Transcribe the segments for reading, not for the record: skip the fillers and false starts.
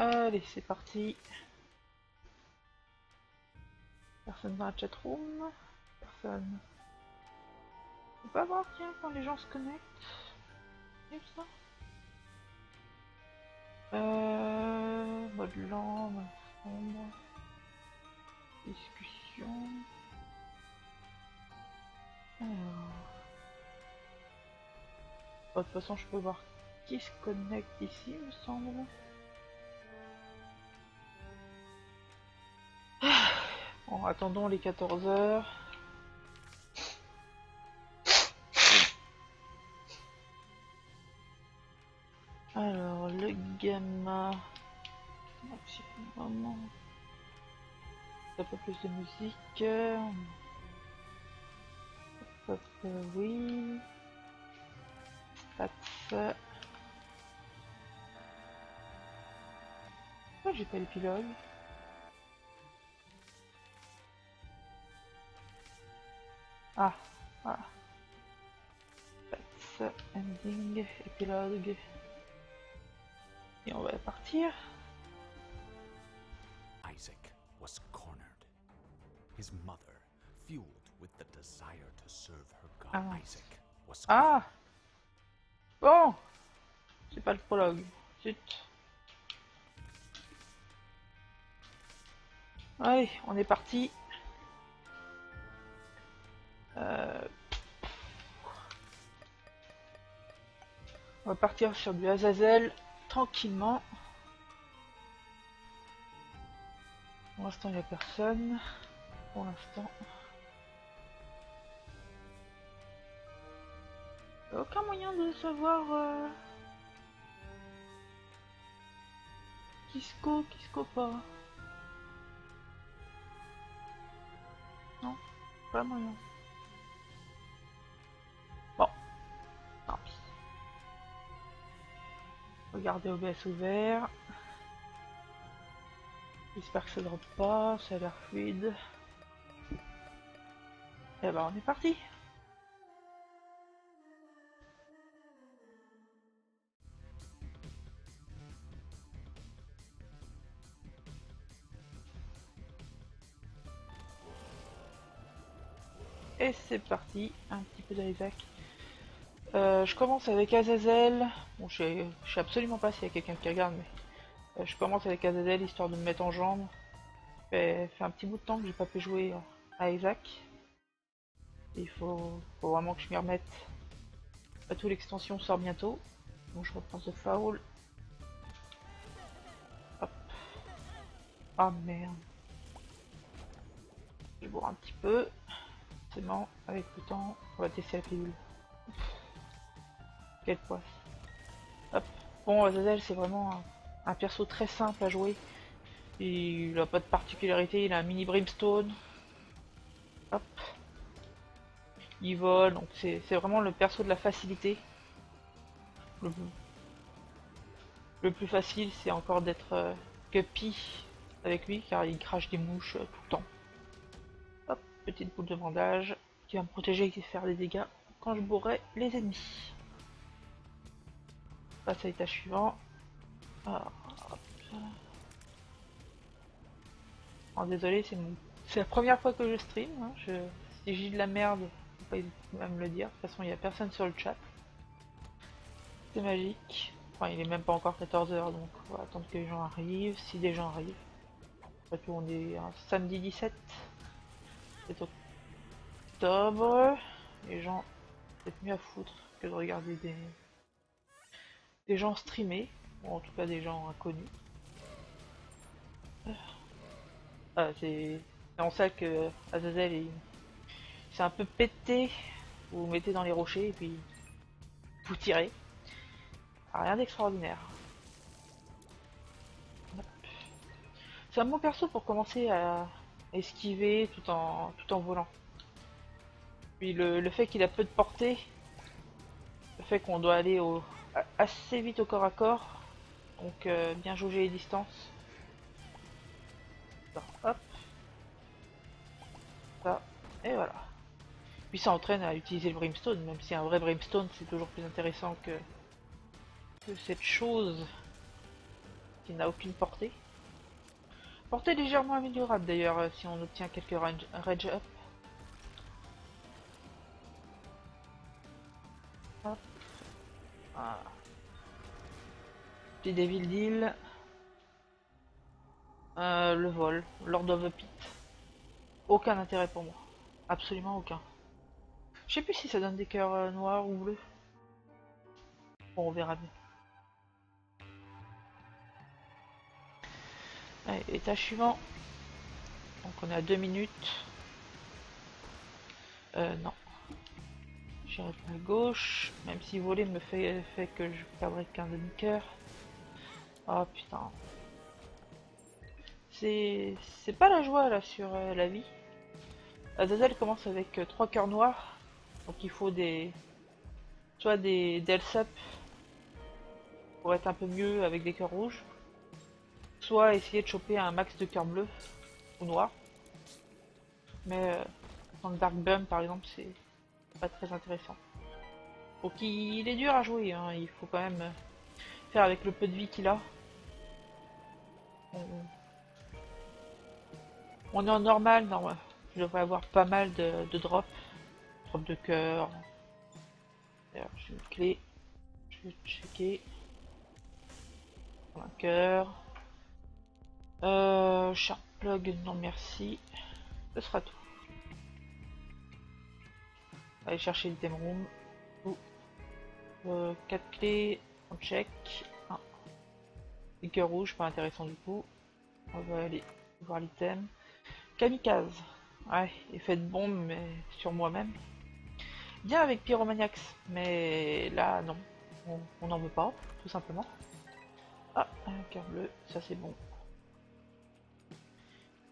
Allez, c'est parti. Personne dans la chatroom. Personne. On peut pas voir, tiens, quand les gens se connectent. C'est ça. Mode lent, mode sombre. Discussion. Alors. De toute façon, je peux voir qui se connecte ici, il me semble. Bon, attendons les 14 h. Alors, le gamma. Maximum. Un peu plus de musique. Hop, oui. Stats. Pourquoi j'ai pas l'épilogue? Ah, voilà. Stats, ending, épilogue. Et on va partir. Isaac was cornered. His mother, fueled with the desire to serve her god Isaac, was Ah! Bon! C'est pas le prologue. Zut. Allez, on est parti. On va partir sur du Azazel tranquillement. Pour l'instant, il n'y a personne. Pour l'instant. Aucun moyen de savoir qui se pas. Non, pas moyen. Bon, tant pis. Regardez OBS ouvert. J'espère que ça ne drop pas, ça a l'air fluide. Et ben on est parti. Et c'est parti, un petit peu d'Isaac. Je commence avec Azazel. Bon, je sais absolument pas s'il y a quelqu'un qui regarde, mais je commence avec Azazel histoire de me mettre en jambe. Ça fait un petit bout de temps que j'ai pas pu jouer à Isaac. Il faut vraiment que je m'y remette. Tout l'extension sort bientôt. Bon, je reprends ce foul. Hop. Ah merde. Je bourre un petit peu. C'est bon, avec le temps, on va tester la pilule. Quelle poisse. Hop. Bon, Azazel, c'est vraiment un perso très simple à jouer. Il a pas de particularité, il a un mini brimstone. Hop. Il vole, donc c'est vraiment le perso de la facilité. Le plus facile, c'est encore d'être Guppy avec lui, car il crache des mouches tout le temps. Hop, petite boule de bandage qui va me protéger et faire des dégâts quand je bourrerai les ennemis. Passe à l'étage suivant. Ah, oh, désolé, c'est la première fois que je stream. Hein. Si j'ai de la merde, faut pas hésiter à me le dire. De toute façon, il n'y a personne sur le chat. C'est magique. Enfin, il est même pas encore 14 h, donc on va attendre que les gens arrivent. Si des gens arrivent. Après tout, on est un samedi 17. C'est octobre. Les gens, c'est mieux à foutre que de regarder des gens streamer. Ou en tout cas des gens inconnus. C'est en ça que Azazel c'est un peu pété. Vous vous mettez dans les rochers et puis vous tirez. Rien d'extraordinaire. C'est un bon perso pour commencer à esquiver tout en volant. Puis le fait qu'il a peu de portée, le fait qu'on doit aller assez vite au corps à corps, donc bien jauger les distances. Hop. Ça, et voilà. Puis ça entraîne à utiliser le brimstone, même si un vrai brimstone c'est toujours plus intéressant que cette chose qui n'a aucune portée. Portée légèrement améliorable d'ailleurs si on obtient quelques range up. Hop. Voilà. Petit Devil Deal. Le vol, Lord of the Pit. Aucun intérêt pour moi. Absolument aucun. Je sais plus si ça donne des cœurs noirs ou bleus. Bon, on verra bien. Allez, étage suivant. Donc on est à 2 minutes. Non. J'irai pas à gauche. Même si voler me fait que je perdrai qu'un demi-cœur. Oh putain. C'est pas la joie là sur la vie. Azazel commence avec 3 cœurs noirs. Donc il faut soit des Delsup pour être un peu mieux avec des cœurs rouges. Soit essayer de choper un max de cœurs bleus ou noirs. Mais dans le Dark Bum par exemple c'est pas très intéressant. Donc il est dur à jouer, hein. Il faut quand même faire avec le peu de vie qu'il a. On est en normal, non, je devrais avoir pas mal de drops. Drop de cœur. D'ailleurs, j'ai une clé. Je vais checker. Un cœur. Sharp plug, non merci. Ce sera tout. Allez chercher le theme room. 4 clés, on check. Ah. Les cœurs rouges, pas intéressant du coup. On va aller voir l'item. Kamikaze. Ouais, effet de bombe, mais sur moi-même. Bien avec Pyromaniax, mais là non. On n'en veut pas, tout simplement. Ah, un cœur bleu, ça c'est bon.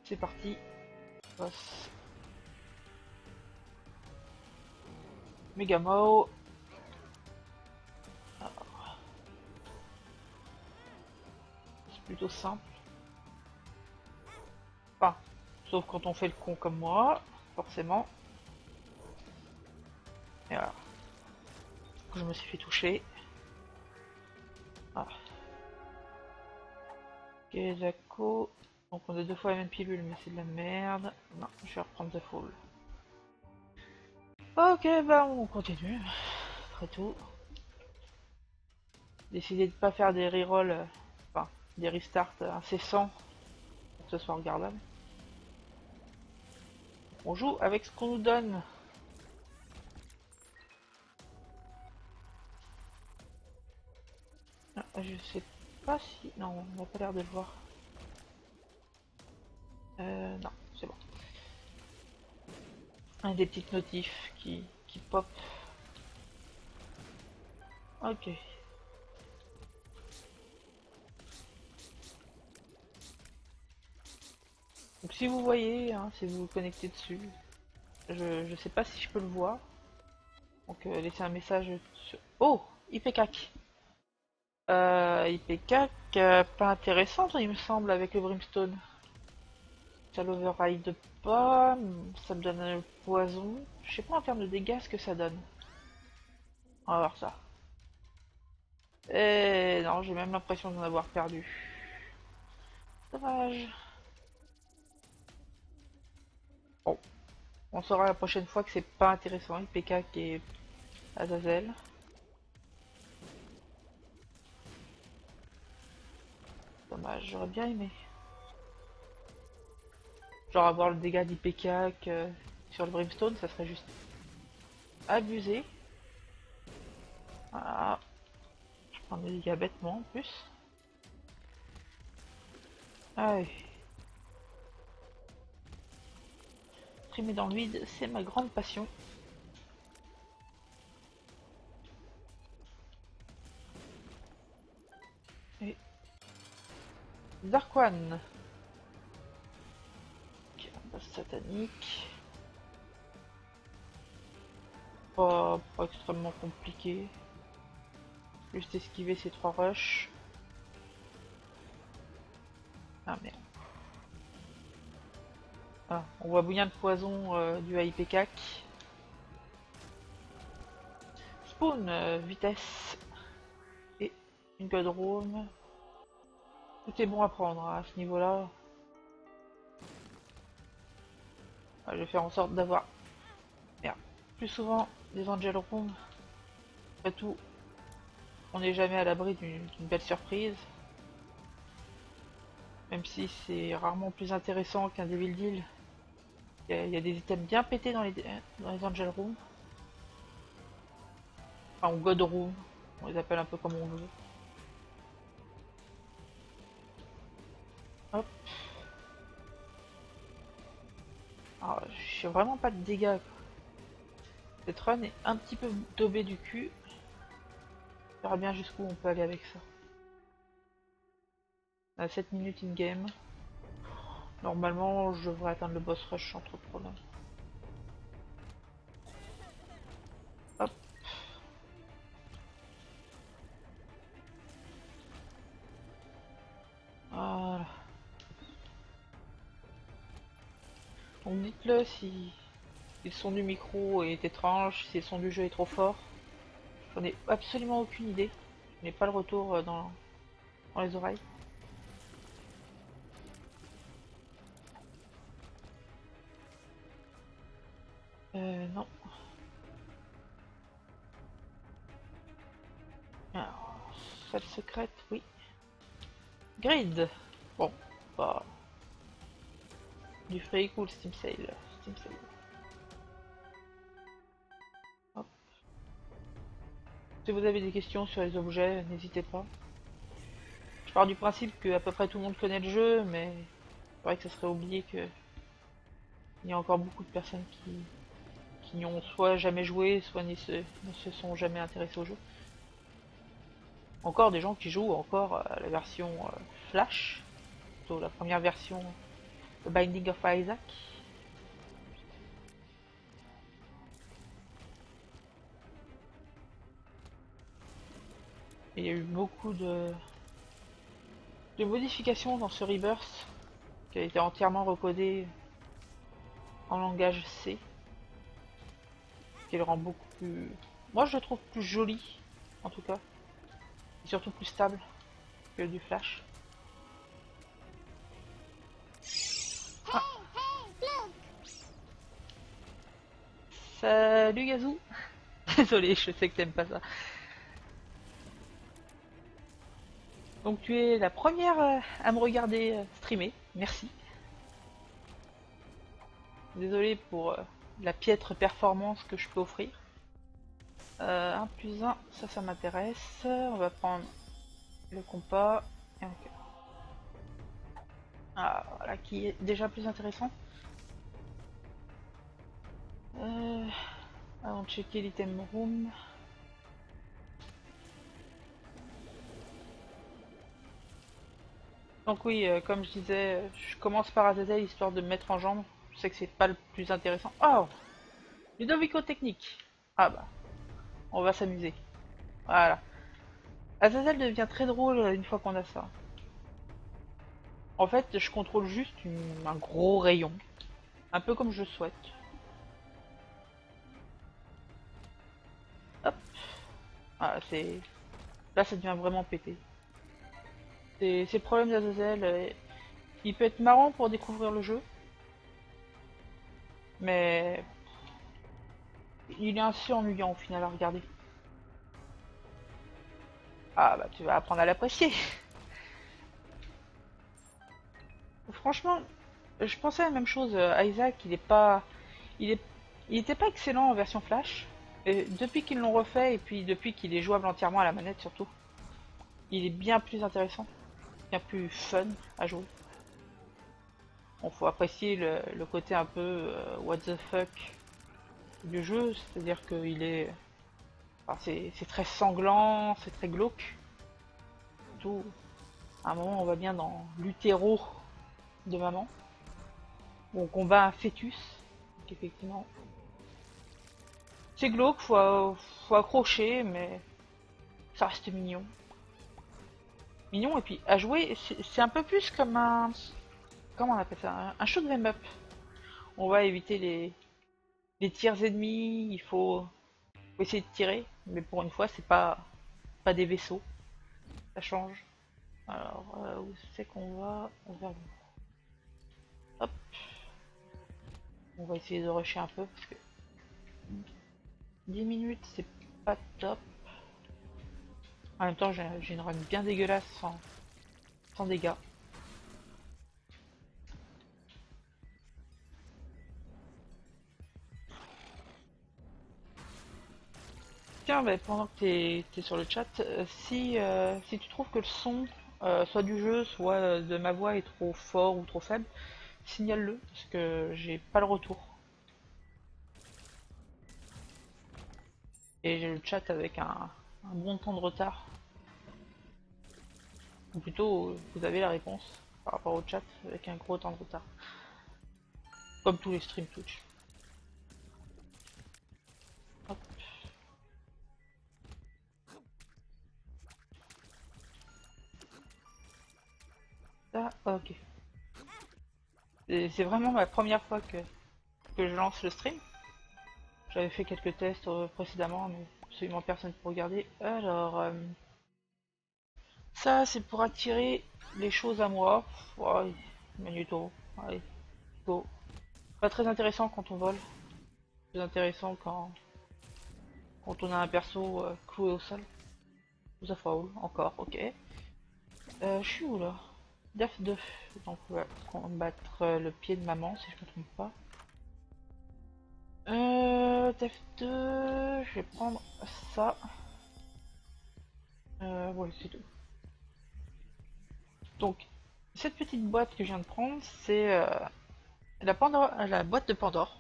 C'est parti. Boss. Megamo. C'est plutôt simple. Enfin, sauf quand on fait le con comme moi, forcément. Et voilà. Je me suis fait toucher. Ah. Ok, Jaco. Donc on a 2 fois la même pilule, mais c'est de la merde. Non, je vais reprendre The Fall. Ok, bah on continue. Après tout. Décider de pas faire des rerolls, enfin des restarts incessants pour que ce soit regardable. On joue avec ce qu'on nous donne. Ah, je sais pas si... Non, on n'a pas l'air de le voir. Non, c'est bon. Un des petites notifs qui pop. Ok. Donc si vous voyez, hein, si vous vous connectez dessus, je sais pas si je peux le voir. Donc laissez un message sur... Oh, IPCAC. IPCAC, pas intéressante il me semble avec le Brimstone. Ça l'override pas, ça me donne un poison. Je sais pas en termes de dégâts ce que ça donne. On va voir ça. Et non, j'ai même l'impression d'en avoir perdu. Dommage. Bon, on saura la prochaine fois que c'est pas intéressant, IPK qui est Azazel. Dommage, j'aurais bien aimé. Genre avoir le dégât d'IPK sur le Brimstone, ça serait juste abusé. Voilà. Je prends des dégâts bêtement en plus. Allez. Trimer dans le vide, c'est ma grande passion. Et Dark One. Ok, un boss satanique. Pas extrêmement compliqué. Juste esquiver ces 3 rushs. Ah merde. Ah, on voit bouillon de poison du AIPCAC. Spawn, vitesse. Et une Godroom. Tout est bon à prendre hein, à ce niveau-là. Je vais faire en sorte d'avoir plus souvent des Angel Rooms. Après tout, on n'est jamais à l'abri d'une belle surprise. Même si c'est rarement plus intéressant qu'un Devil Deal. Il y a des items bien pétés dans les Angel Rooms. Enfin, ou God Room. On les appelle un peu comme on veut. Hop. Alors, je fais vraiment pas de dégâts. Quoi. Cette run est un petit peu daubée du cul. On verra bien jusqu'où on peut aller avec ça. On a 7 minutes in-game. Normalement, je devrais atteindre le boss rush sans trop de problème. Hop. Voilà. Donc dites-le si le son du micro est étrange, si le son du jeu est trop fort. J'en ai absolument aucune idée. Je n'ai pas le retour dans les oreilles. Non. Alors, salle secrète, oui. Grid. Bon, bah... Du fric ou le Steam Sale. Steam Sale. Hop. Si vous avez des questions sur les objets, n'hésitez pas. Je pars du principe que à peu près tout le monde connaît le jeu, mais c'est vrai que ça serait oublié que il y a encore beaucoup de personnes qui n'y ont soit jamais joué, soit ne se sont jamais intéressés au jeu. Encore des gens qui jouent encore à la version Flash, plutôt la première version The Binding of Isaac. Et il y a eu beaucoup de modifications dans ce Rebirth qui a été entièrement recodé en langage C, ce qui le rend beaucoup plus... Moi je le trouve plus joli, en tout cas, et surtout plus stable que du Flash. Ah. Salut Gazou. Désolé, je sais que t'aimes pas ça. Donc tu es la première à me regarder streamer, merci. Désolé pour la piètre performance que je peux offrir. 1 plus 1, ça m'intéresse. On va prendre le compas et un cœur. Ah, voilà qui est déjà plus intéressant. Allons checker l'item room. Donc oui, comme je disais, je commence par Azazel histoire de me mettre en jambe. Je sais que c'est pas le plus intéressant. Oh, Ludovico technique. Ah bah, on va s'amuser. Voilà. Azazel devient très drôle une fois qu'on a ça. En fait, je contrôle juste un gros rayon. Un peu comme je souhaite. Hop. Voilà, c'est... Là, ça devient vraiment pété. Ces problèmes d'Azazel, il peut être marrant pour découvrir le jeu. Mais... il est assez ennuyant au final à regarder. Ah bah, tu vas apprendre à l'apprécier. Franchement, je pensais la même chose. Isaac, il est pas... Il était pas excellent en version Flash. Et depuis qu'ils l'ont refait, et puis depuis qu'il est jouable entièrement à la manette surtout, il est bien plus intéressant, bien plus fun à jouer. Bon, faut apprécier le côté un peu what the fuck du jeu, c'est-à-dire qu'il est... Enfin, c'est très sanglant, c'est très glauque. Surtout, à un moment on va bien dans l'utéro de maman, où on combat un fœtus, donc effectivement... C'est glauque, faut accrocher, mais ça reste mignon. Mignon, et puis à jouer, c'est un peu plus comme un... Comment on appelle ça? Un shoot 'em up. On va éviter les tirs ennemis, faut essayer de tirer, mais pour une fois, c'est pas des vaisseaux. Ça change. Alors, où c'est qu'on va? Vers le... Hop. On va essayer de rusher un peu parce que 10 minutes c'est pas top. En même temps, j'ai une run bien dégueulasse sans dégâts. Tiens, bah, pendant que t'es sur le chat, si tu trouves que le son, soit du jeu, soit de ma voix est trop fort ou trop faible, signale-le, parce que j'ai pas le retour. Et j'ai le chat avec un bon temps de retard. Ou plutôt, vous avez la réponse par rapport au chat avec un gros temps de retard. Comme tous les streams Twitch. Hop. Ah, ok. C'est vraiment ma première fois que je lance le stream. J'avais fait quelques tests précédemment, mais absolument personne pour regarder. Alors, ça c'est pour attirer les choses à moi. Ouais, Magneto, allez, go. Pas très intéressant quand on vole. Plus intéressant quand on a un perso cloué au sol. Ça foul, encore, ok. Je suis où là? Def 2. Donc on va combattre le pied de maman si je me trompe pas. Def 2, je vais prendre ça. Ouais, c'est tout. Donc, cette petite boîte que je viens de prendre, c'est la boîte de Pandore.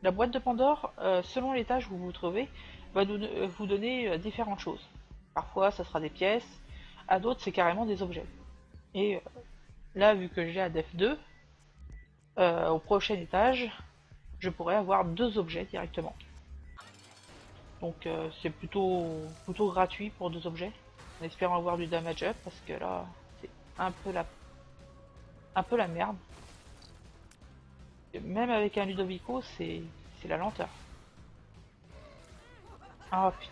La boîte de Pandore, selon l'étage où vous vous trouvez, va vous donner différentes choses. Parfois, ça sera des pièces, à d'autres, c'est carrément des objets. Et là, vu que j'ai à Def 2, au prochain étage, je pourrais avoir 2 objets directement. Donc c'est plutôt gratuit pour 2 objets, en espérant avoir du damage up, parce que là, c'est un peu la merde. Et même avec un Ludovico, c'est la lenteur. Ah putain.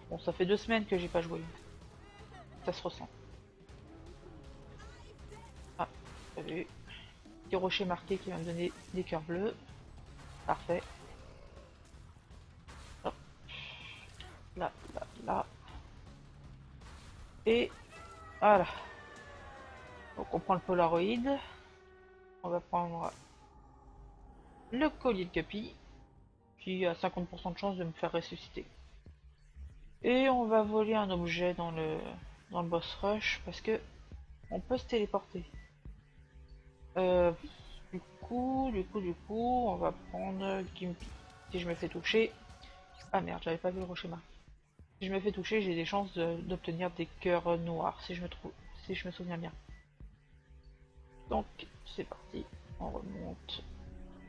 Bon, ça fait 2 semaines que j'ai pas joué. Ça se ressent. Ah, t'as vu. Petit rocher marqué qui va me donner des cœurs bleus. Parfait. Hop. Là, là, là. Et voilà. Donc on prend le Polaroid. On va prendre le collier de Guppy, qui a 50% de chance de me faire ressusciter. Et on va voler un objet dans le boss rush parce que on peut se téléporter. Du coup, on va prendre Gimpy. Si je me fais toucher... Ah merde, j'avais pas vu le rocher marqué. Si je me fais toucher, j'ai des chances d'obtenir des cœurs noirs, si je me souviens bien. Donc, c'est parti. On remonte.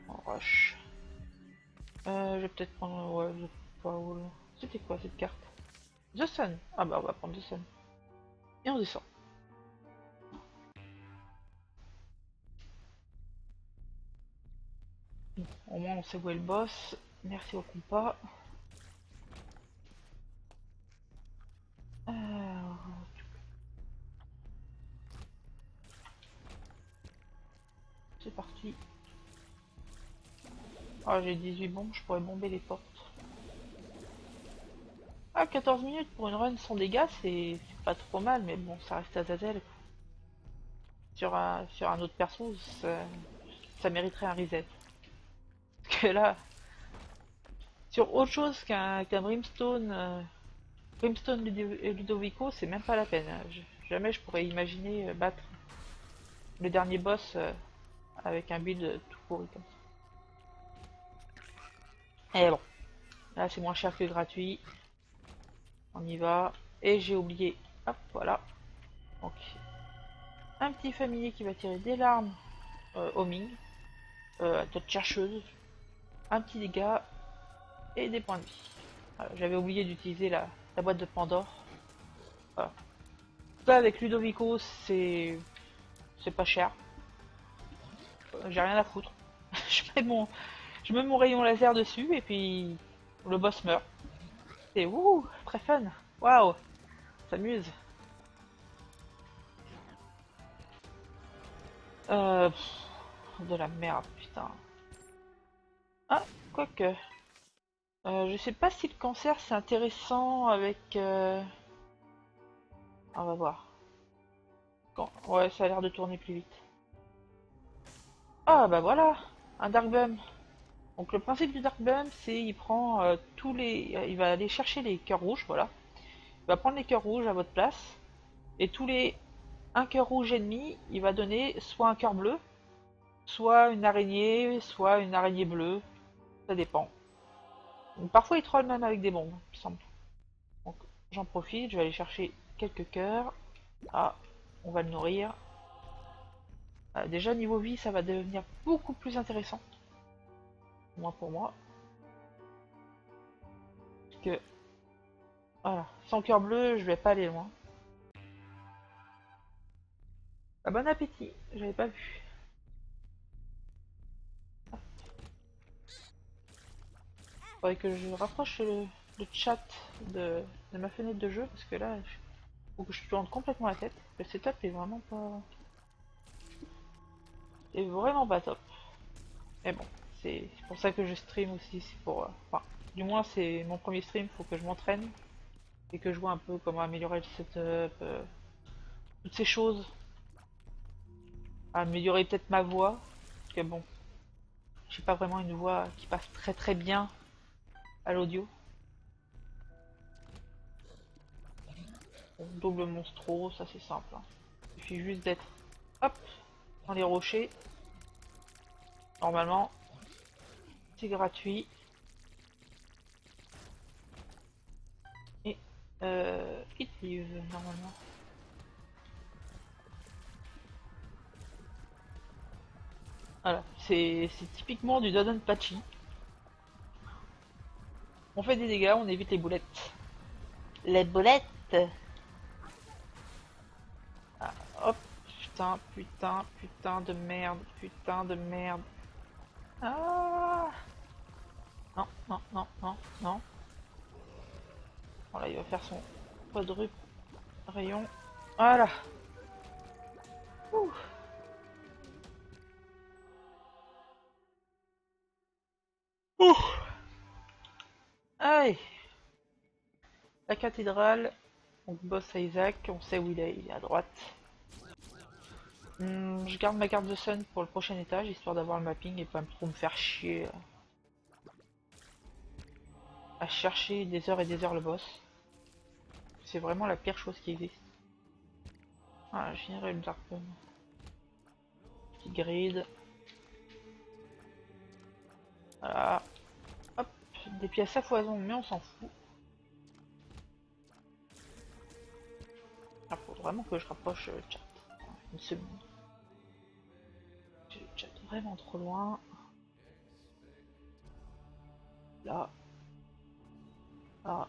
On rush. Je vais peut-être prendre... Ouais, The Paul. C'était quoi cette carte? The Sun. Ah bah on va prendre The Sun. Et on descend. Au moins on sait où est le boss. Merci au compas. C'est parti. Ah, j'ai 18 bombes, je pourrais bomber les portes. Ah, 14 minutes pour une run sans dégâts, c'est pas trop mal, mais bon, ça reste à Azazel. Sur un autre perso, ça mériterait un reset. Parce que là, sur autre chose qu'un Brimstone, Ludovico, c'est même pas la peine. Jamais je pourrais imaginer battre le dernier boss avec un build tout pourri comme ça. Et bon, là c'est moins cher que gratuit. On y va. Et j'ai oublié. Hop, voilà. Donc, un petit familier qui va tirer des larmes au Ming. À toute chercheuse. Un petit dégât. Et des points de vie. Voilà, j'avais oublié d'utiliser la boîte de Pandore. Voilà. Là, avec Ludovico, c'est pas cher. J'ai rien à foutre. je mets mon rayon laser dessus et puis le boss meurt. C'est ouh, très fun. Waouh, s'amuse. De la merde, putain. Ah, quoique. Je sais pas si le cancer c'est intéressant avec... On va voir. Ouais, ça a l'air de tourner plus vite. Ah bah voilà, un Dark Bum. Donc le principe du Dark Bum, c'est il prend tous les... il va aller chercher les cœurs rouges, voilà. Il va prendre les cœurs rouges à votre place. Et tous les... un cœur rouge ennemi, il va donner soit un cœur bleu, soit une araignée bleue. Ça dépend. Donc, parfois il troll même avec des bombes, il me semble. Donc j'en profite, je vais aller chercher quelques cœurs. Ah, on va le nourrir. Déjà niveau vie, ça va devenir beaucoup plus intéressant. Moins pour moi. Parce que, voilà, sans cœur bleu, je vais pas aller loin. Ah, bon appétit, j'avais pas vu. Faudrait que je rapproche le chat de ma fenêtre de jeu, parce que là, il faut que je tourne complètement la tête. Le setup est vraiment pas... est vraiment pas top. Mais bon, c'est pour ça que je stream aussi, c'est pour... enfin, du moins c'est mon premier stream, faut que je m'entraîne. Et que je vois un peu comment améliorer le setup, toutes ces choses. Améliorer peut-être ma voix, parce que bon, j'ai pas vraiment une voix qui passe très très bien à l'audio. Bon, double monstro, ça c'est simple. Hein. Il suffit juste d'être, hop, dans les rochers. Normalement, c'est gratuit. Et hit leave, normalement. Voilà, c'est typiquement du Dodonpachi. On fait des dégâts, on évite les boulettes. Les boulettes. Ah, hop, putain, putain, putain de merde, putain de merde. Ah non, non, non, non, non. Voilà, il va faire son quadruple rayon. Voilà. Ouh. Ouh. Allez. La cathédrale. Donc boss Isaac, on sait où il est à droite. Je garde ma carte de Sun pour le prochain étage, histoire d'avoir le mapping et pas trop me faire chier à chercher des heures et des heures le boss. C'est vraiment la pire chose qui existe. Voilà, je finirai le Dark Bum. Petit grid. Voilà. Hop, des pièces à foison, mais on s'en fout. Il faut vraiment que je rapproche le chat. Une seconde. J'ai le chat vraiment trop loin. Là. Là.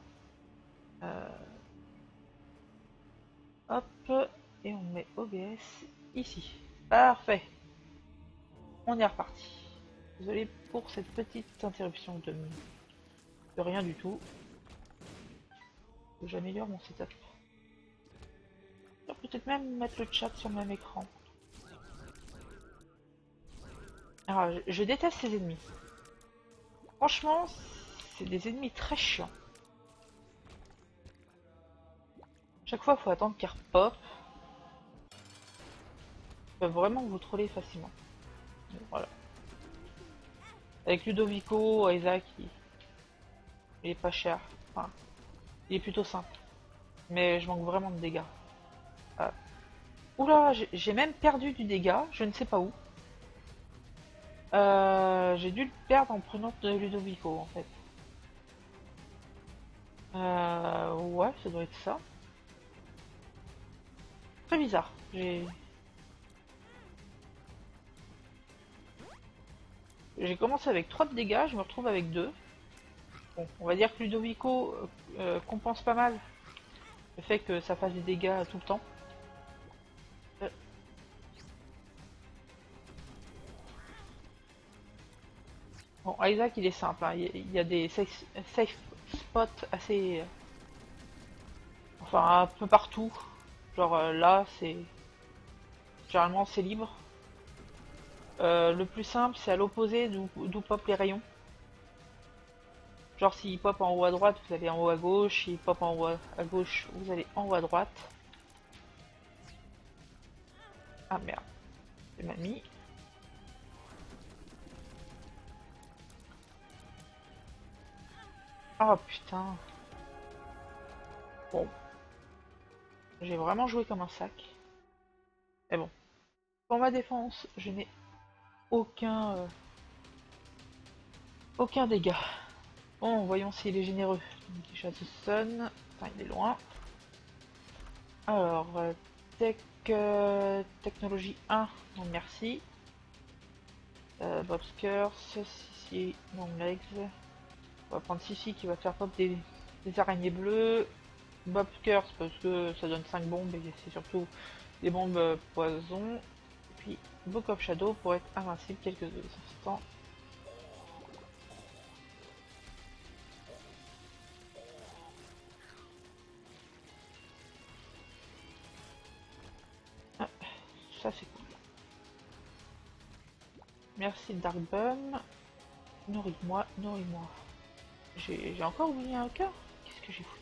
Hop. Et on met OBS ici. Parfait. On est reparti. Désolé pour cette petite interruption de rien du tout. J'améliore mon setup. Peut-être même mettre le chat sur le même écran. Alors, je déteste ces ennemis. Franchement, c'est des ennemis très chiants. Chaque fois, il faut attendre qu'ils repop. Ils peuvent vraiment vous troller facilement. Donc, voilà. Avec Ludovico, Isaac, il est pas cher. Enfin, il est plutôt simple. Mais je manque vraiment de dégâts. Oula, j'ai même perdu du dégât, je ne sais pas où. J'ai dû le perdre en prenant de Ludovico en fait. Ouais, ça doit être ça. Très bizarre. J'ai commencé avec 3 de dégâts, je me retrouve avec 2. Bon, on va dire que Ludovico compense pas mal le fait que ça fasse des dégâts tout le temps. Bon, Isaac il est simple, hein. Il y a des safe spots assez Enfin, un peu partout. Genre là, c'est... Généralement, c'est libre. Le plus simple, c'est à l'opposé d'où pop les rayons. Genre, s'il pop en haut à droite, vous allez en haut à gauche. S'il pop en haut à gauche, vous allez en haut à droite. Ah merde, c'est mamie. Oh putain. Bon. J'ai vraiment joué comme un sac. Mais bon. Pour ma défense, je n'ai aucun dégât. Bon, voyons s'il est généreux. Déjà, ce sonne. Enfin, il est loin. Alors, technologie 1, non merci. Bobskers, Sissi, long legs. On va prendre Sissi qui va faire pop des araignées bleues. Bobskers parce que ça donne 5 bombes et c'est surtout des bombes poison. Et puis Book of Shadow pour être invincible quelques instants. Ah, ça c'est cool. Merci Darkbum. Nourris-moi, nourris-moi. J'ai encore oublié un cœur. Qu'est-ce que j'ai foutu?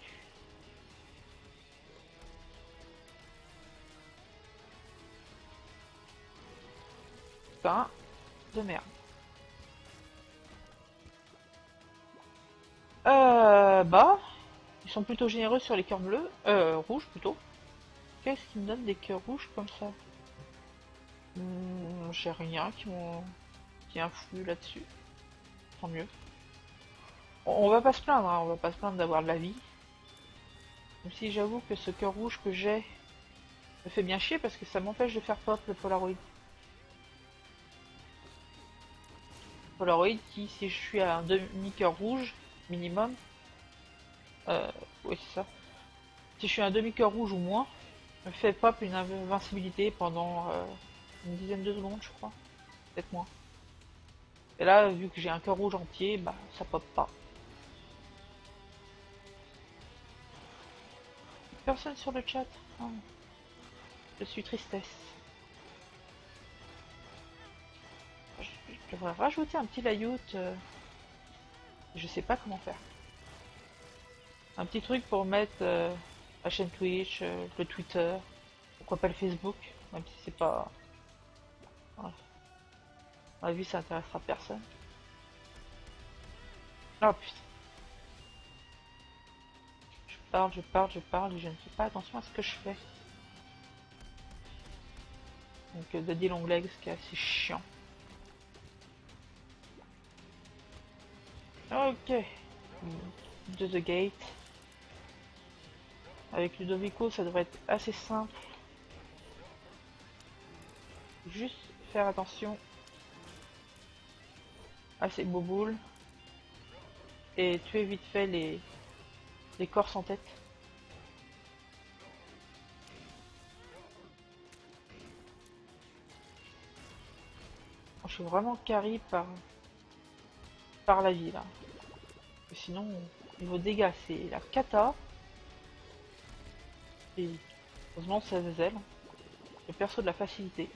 Pain de merde. Bah, ils sont plutôt généreux sur les cœurs bleus, rouges plutôt. Qu'est-ce qui me donne des cœurs rouges comme ça? J'ai rien qui influe là-dessus. Tant mieux. On va pas se plaindre, hein, on va pas se plaindre d'avoir de la vie. Même si j'avoue que ce cœur rouge que j'ai me fait bien chier parce que ça m'empêche de faire pop le Polaroid. Polaroid qui, si je suis à un demi-cœur rouge minimum, oui c'est ça. Si je suis à un demi-cœur rouge ou moins, me fait pop une invincibilité pendant une dizaine de secondes, je crois. Peut-être moins. Et là, vu que j'ai un cœur rouge entier, bah ça pop pas. Personne sur le chat. Oh. Je suis tristesse. Je devrais rajouter un petit layout. Je sais pas comment faire. Un petit truc pour mettre la chaîne Twitch, le Twitter, pourquoi pas le Facebook, même si c'est pas... Ouais. À mon avis, ça intéressera personne. Oh putain. Je parle et je ne fais pas attention à ce que je fais. Donc Daddy Longlegs qui est assez chiant. Ok. De The Gate. Avec Ludovico, ça devrait être assez simple. Juste faire attention à ces boboules. Et tuer vite fait les corses en tête. Je suis vraiment carry par la vie là. Sinon, niveau dégâts, c'est la cata. Et heureusement, c'est Azazel. Le perso de la facilité.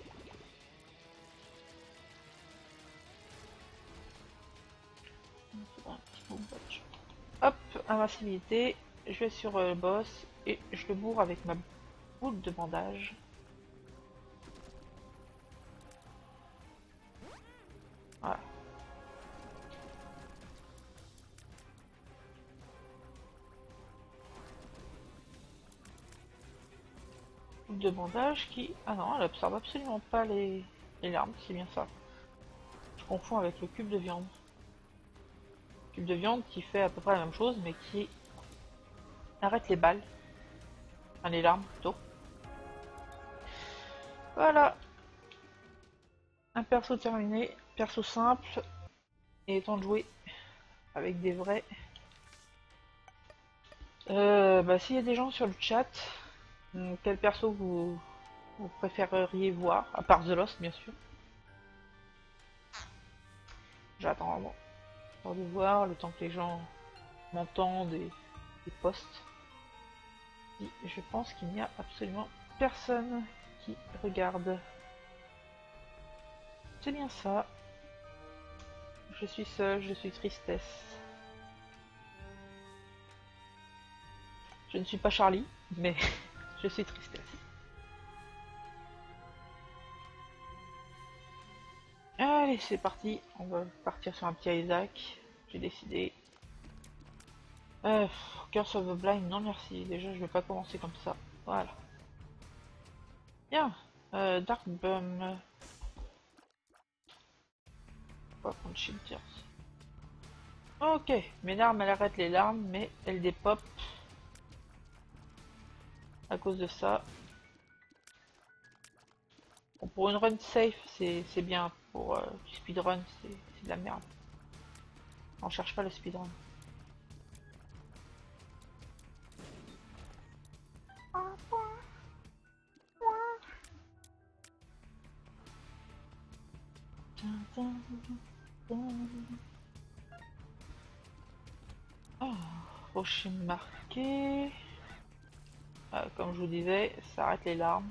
Hop, invincibilité. Je vais sur le boss et je le bourre avec ma boule de bandage. Voilà. Boule de bandage qui... Ah non, elle absorbe absolument pas les larmes, c'est bien ça. Je confonds avec le cube de viande. Cube de viande qui fait à peu près la même chose mais qui arrête les balles. Enfin les larmes plutôt. Voilà. Un perso terminé, perso simple. Et temps de jouer avec des vrais. Bah, s'il y a des gens sur le chat, quel perso vous préféreriez voir, à part The Lost bien sûr. J'attends vraiment de voir le temps que les gens m'entendent et postent. Et je pense qu'il n'y a absolument personne qui regarde. C'est bien ça. Je suis seule, je suis tristesse. Je ne suis pas Charlie, mais je suis tristesse. Allez, c'est parti. On va partir sur un petit Isaac. J'ai décidé. Curse of the Blind, non merci. Déjà, je vais pas commencer comme ça. Voilà. Bien. Dark Bum. On va prendre Shield Tears. Ok. Mes larmes, elles arrêtent les larmes, mais elles dépopent. À cause de ça. Bon, pour une run safe, c'est bien. Pour du speedrun, c'est de la merde. On cherche pas le speedrun. Oh, rocher marqué. Comme je vous disais, ça arrête les larmes.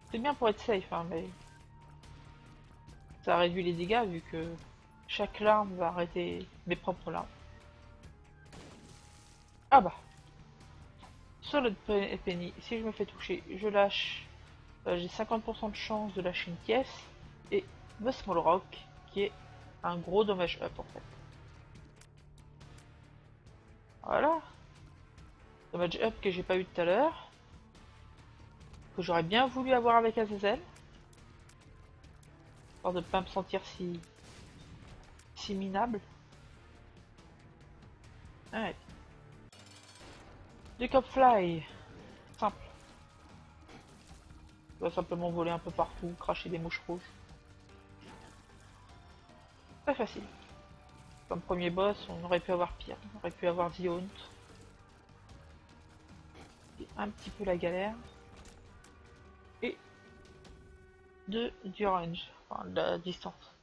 C'est bien pour être safe, hein, mais ça réduit les dégâts vu que chaque larme va arrêter mes propres larmes. Ah bah, Solid Penny, si je me fais toucher, je lâche. J'ai 50% de chance de lâcher une pièce. Et The Small Rock, qui est un gros dommage up en fait. Voilà. Dommage up que j'ai pas eu tout à l'heure. Que j'aurais bien voulu avoir avec Azazel. Histoire de pas me sentir si minable. Ouais. Du Copfly. Simple. On va simplement voler un peu partout, cracher des mouches rouges. Très facile. Comme premier boss, on aurait pu avoir pire. On aurait pu avoir The Haunt. Un petit peu la galère. Et du range. Enfin, de la distance.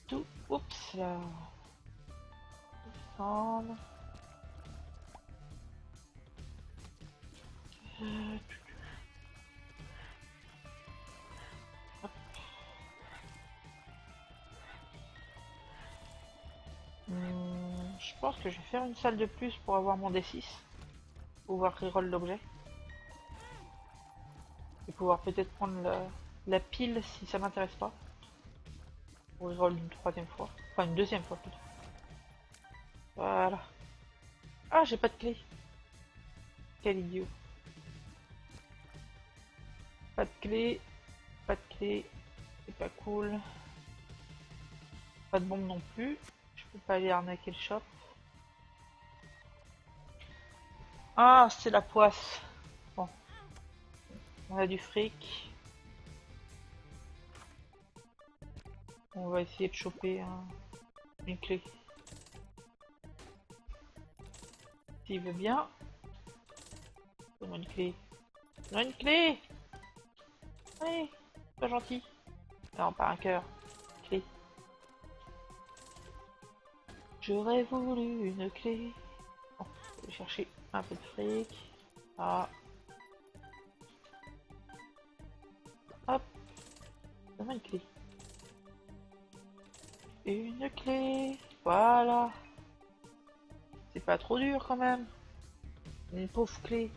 Tout. Oups là. Descendre. Je pense que je vais faire une salle de plus pour avoir mon D6. Pouvoir reroll l'objet. Et pouvoir peut-être prendre la pile si ça m'intéresse pas. Pour reroll une troisième fois. Enfin une deuxième fois plutôt. Voilà. Ah, j'ai pas de clé. Quel idiot. Pas de clé. Pas de clé. C'est pas cool. Pas de bombe non plus. Je peux pas aller arnaquer le shop. Ah, c'est la poisse. Bon. On a du fric. On va essayer de choper une clé. S'il veut bien. Donne-moi une clé. Donne-moi une clé. Allez, pas gentil. Non, pas un cœur. Clé. J'aurais voulu une clé. Bon, je vais chercher un peu de fric. Ah. Hop. Donne-moi une clé. Une clé. Voilà. C'est pas trop dur quand même. Une pauvre clé.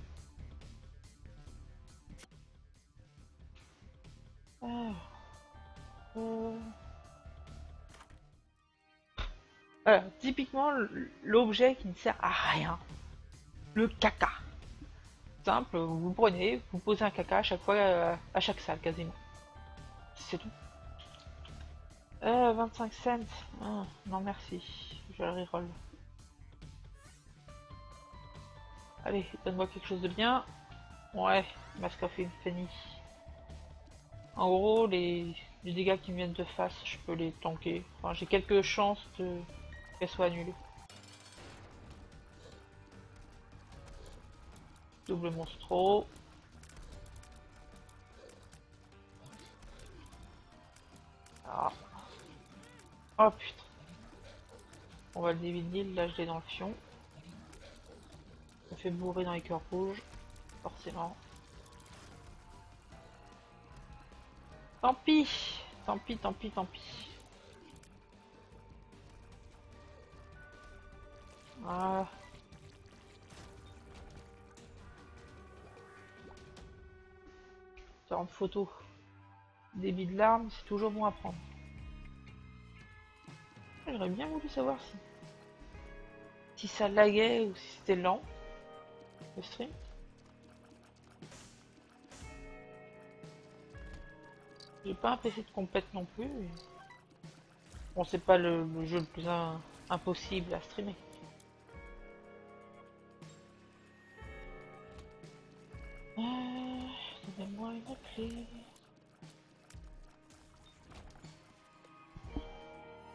Ah. Alors, typiquement, l'objet qui ne sert à rien. Le caca. Simple, vous prenez, vous posez un caca à chaque fois, à chaque salle quasiment. C'est tout. 25 cents. Ah, non merci, je le reroll. Allez, donne-moi quelque chose de bien. Ouais, Mask of Infinity. En gros, les dégâts qui me viennent de face, je peux les tanker. Enfin, j'ai quelques chances qu'elles soient annulées. Double monstro. Ah. Oh putain. On va le dévider, là je l'ai dans le fion. Ça fait bourrer dans les cœurs rouges. Forcément. Tant pis. Tant pis, tant pis, tant pis. Voilà. Faire une photo. Débit de larmes, c'est toujours bon à prendre. J'aurais bien voulu savoir si ça laguait ou si c'était lent, le stream. J'ai pas un PC de compète non plus. Bon, c'est pas le jeu le plus impossible à streamer. Donnez-moi une clé.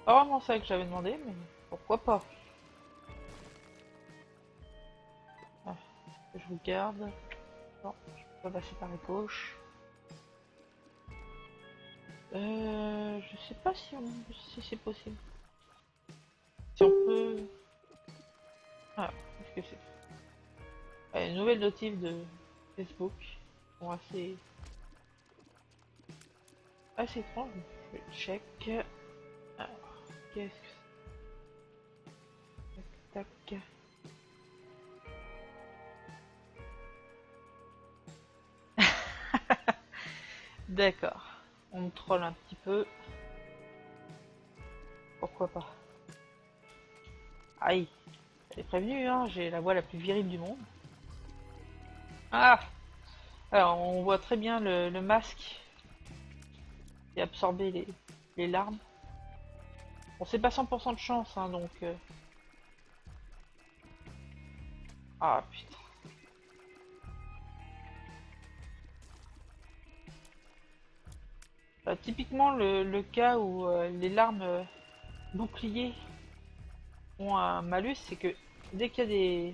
Pas vraiment ça que j'avais demandé, mais pourquoi pas. Ah, je vous garde. Non, je peux pas passer par la gauche. Je sais pas si c'est possible. Si on peut... Ah, qu'est-ce que c'est? Une nouvelle notif de Facebook. Bon, assez étrange. Je vais check. Alors, qu'est-ce que c'est? Tac, tac. D'accord. On me troll un petit peu. Pourquoi pas? Aïe. Elle est prévenue, hein. J'ai la voix la plus virile du monde. Ah! Alors, on voit très bien le masque qui a absorbé les larmes. Bon, c'est pas 100% de chance, hein, donc... Ah, putain. Typiquement, le cas où les larmes boucliers ont un malus, c'est que dès qu'il y a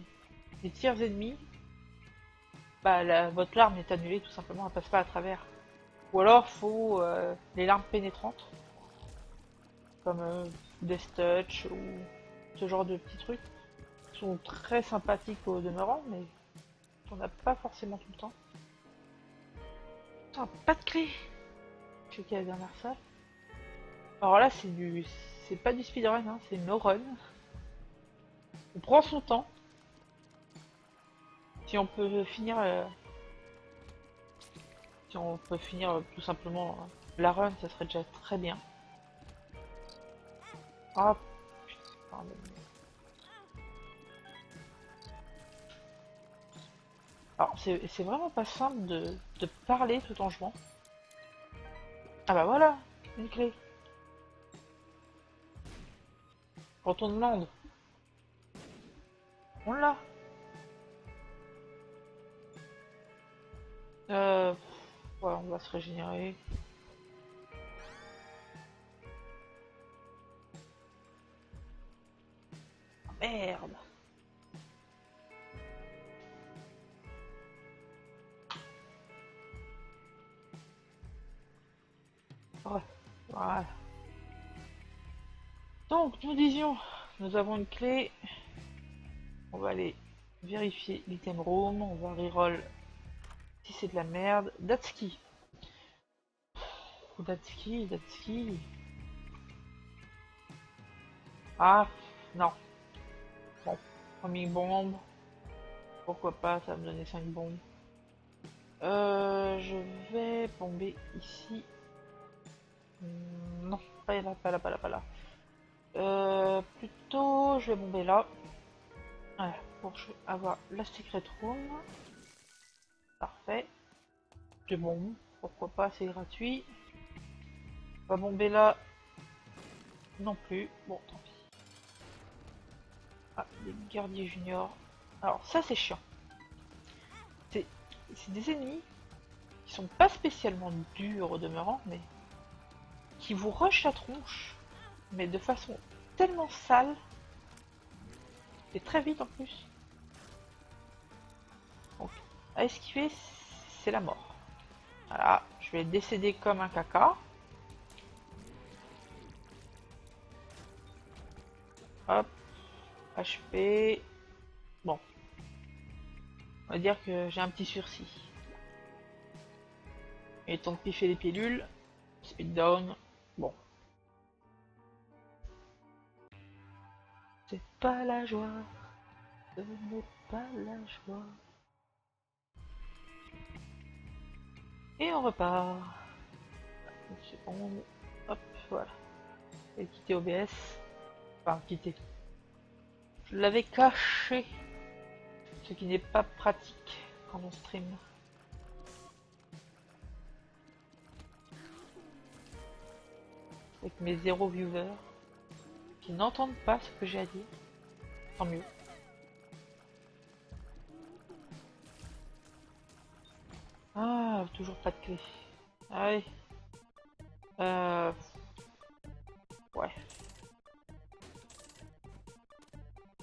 des tirs ennemis, bah, votre larme est annulée, tout simplement, elle passe pas à travers. Ou alors, faut les larmes pénétrantes, comme Death Touch ou ce genre de petits trucs, qui sont très sympathiques au demeurant, mais on n'a pas forcément tout le temps. Putain, pas de clé! Checker la dernière salle. Alors là, c'est pas du speedrun, hein, c'est no run. On prend son temps. Si on peut finir, tout simplement la run, ça serait déjà très bien. Ah putain. Alors c'est vraiment pas simple de parler tout en jouant. Ah bah voilà, une clé. Quand on demande, on l'a. Ouais, on va se régénérer. Merde. Ouais, voilà. Donc, nous disions, nous avons une clé. On va aller vérifier l'item room. On va reroll si c'est de la merde. Datsuki. Datsuki. Ah, non. Bon, premier bombe. Pourquoi pas, ça va me donner 5 bombes. Je vais bomber ici. Non, pas là. Plutôt, je vais bomber là. Voilà, pour avoir la secret room. Parfait. Je bombe. Pourquoi pas, c'est gratuit. On va bomber là. Non plus. Bon, tant pis. Ah, des gardiers juniors. Alors ça, c'est chiant. C'est des ennemis qui sont pas spécialement durs au demeurant, mais qui vous rushent la tronche, mais de façon tellement sale, et très vite en plus. Donc, à esquiver, c'est la mort. Voilà, je vais décéder comme un caca. Hop. HP. Bon. On va dire que j'ai un petit sursis. Et tant que piffer les pilules. Speed down. Bon. C'est pas la joie. Ce n'est pas la joie. Et on repart. Une seconde. Hop, voilà. Et quitter OBS. Enfin, quitter. Je l'avais caché. Ce qui n'est pas pratique quand on stream. Avec mes 0 viewers. Qui n'entendent pas ce que j'ai à dire. Tant mieux. Ah, toujours pas de clé. Allez. Ouais.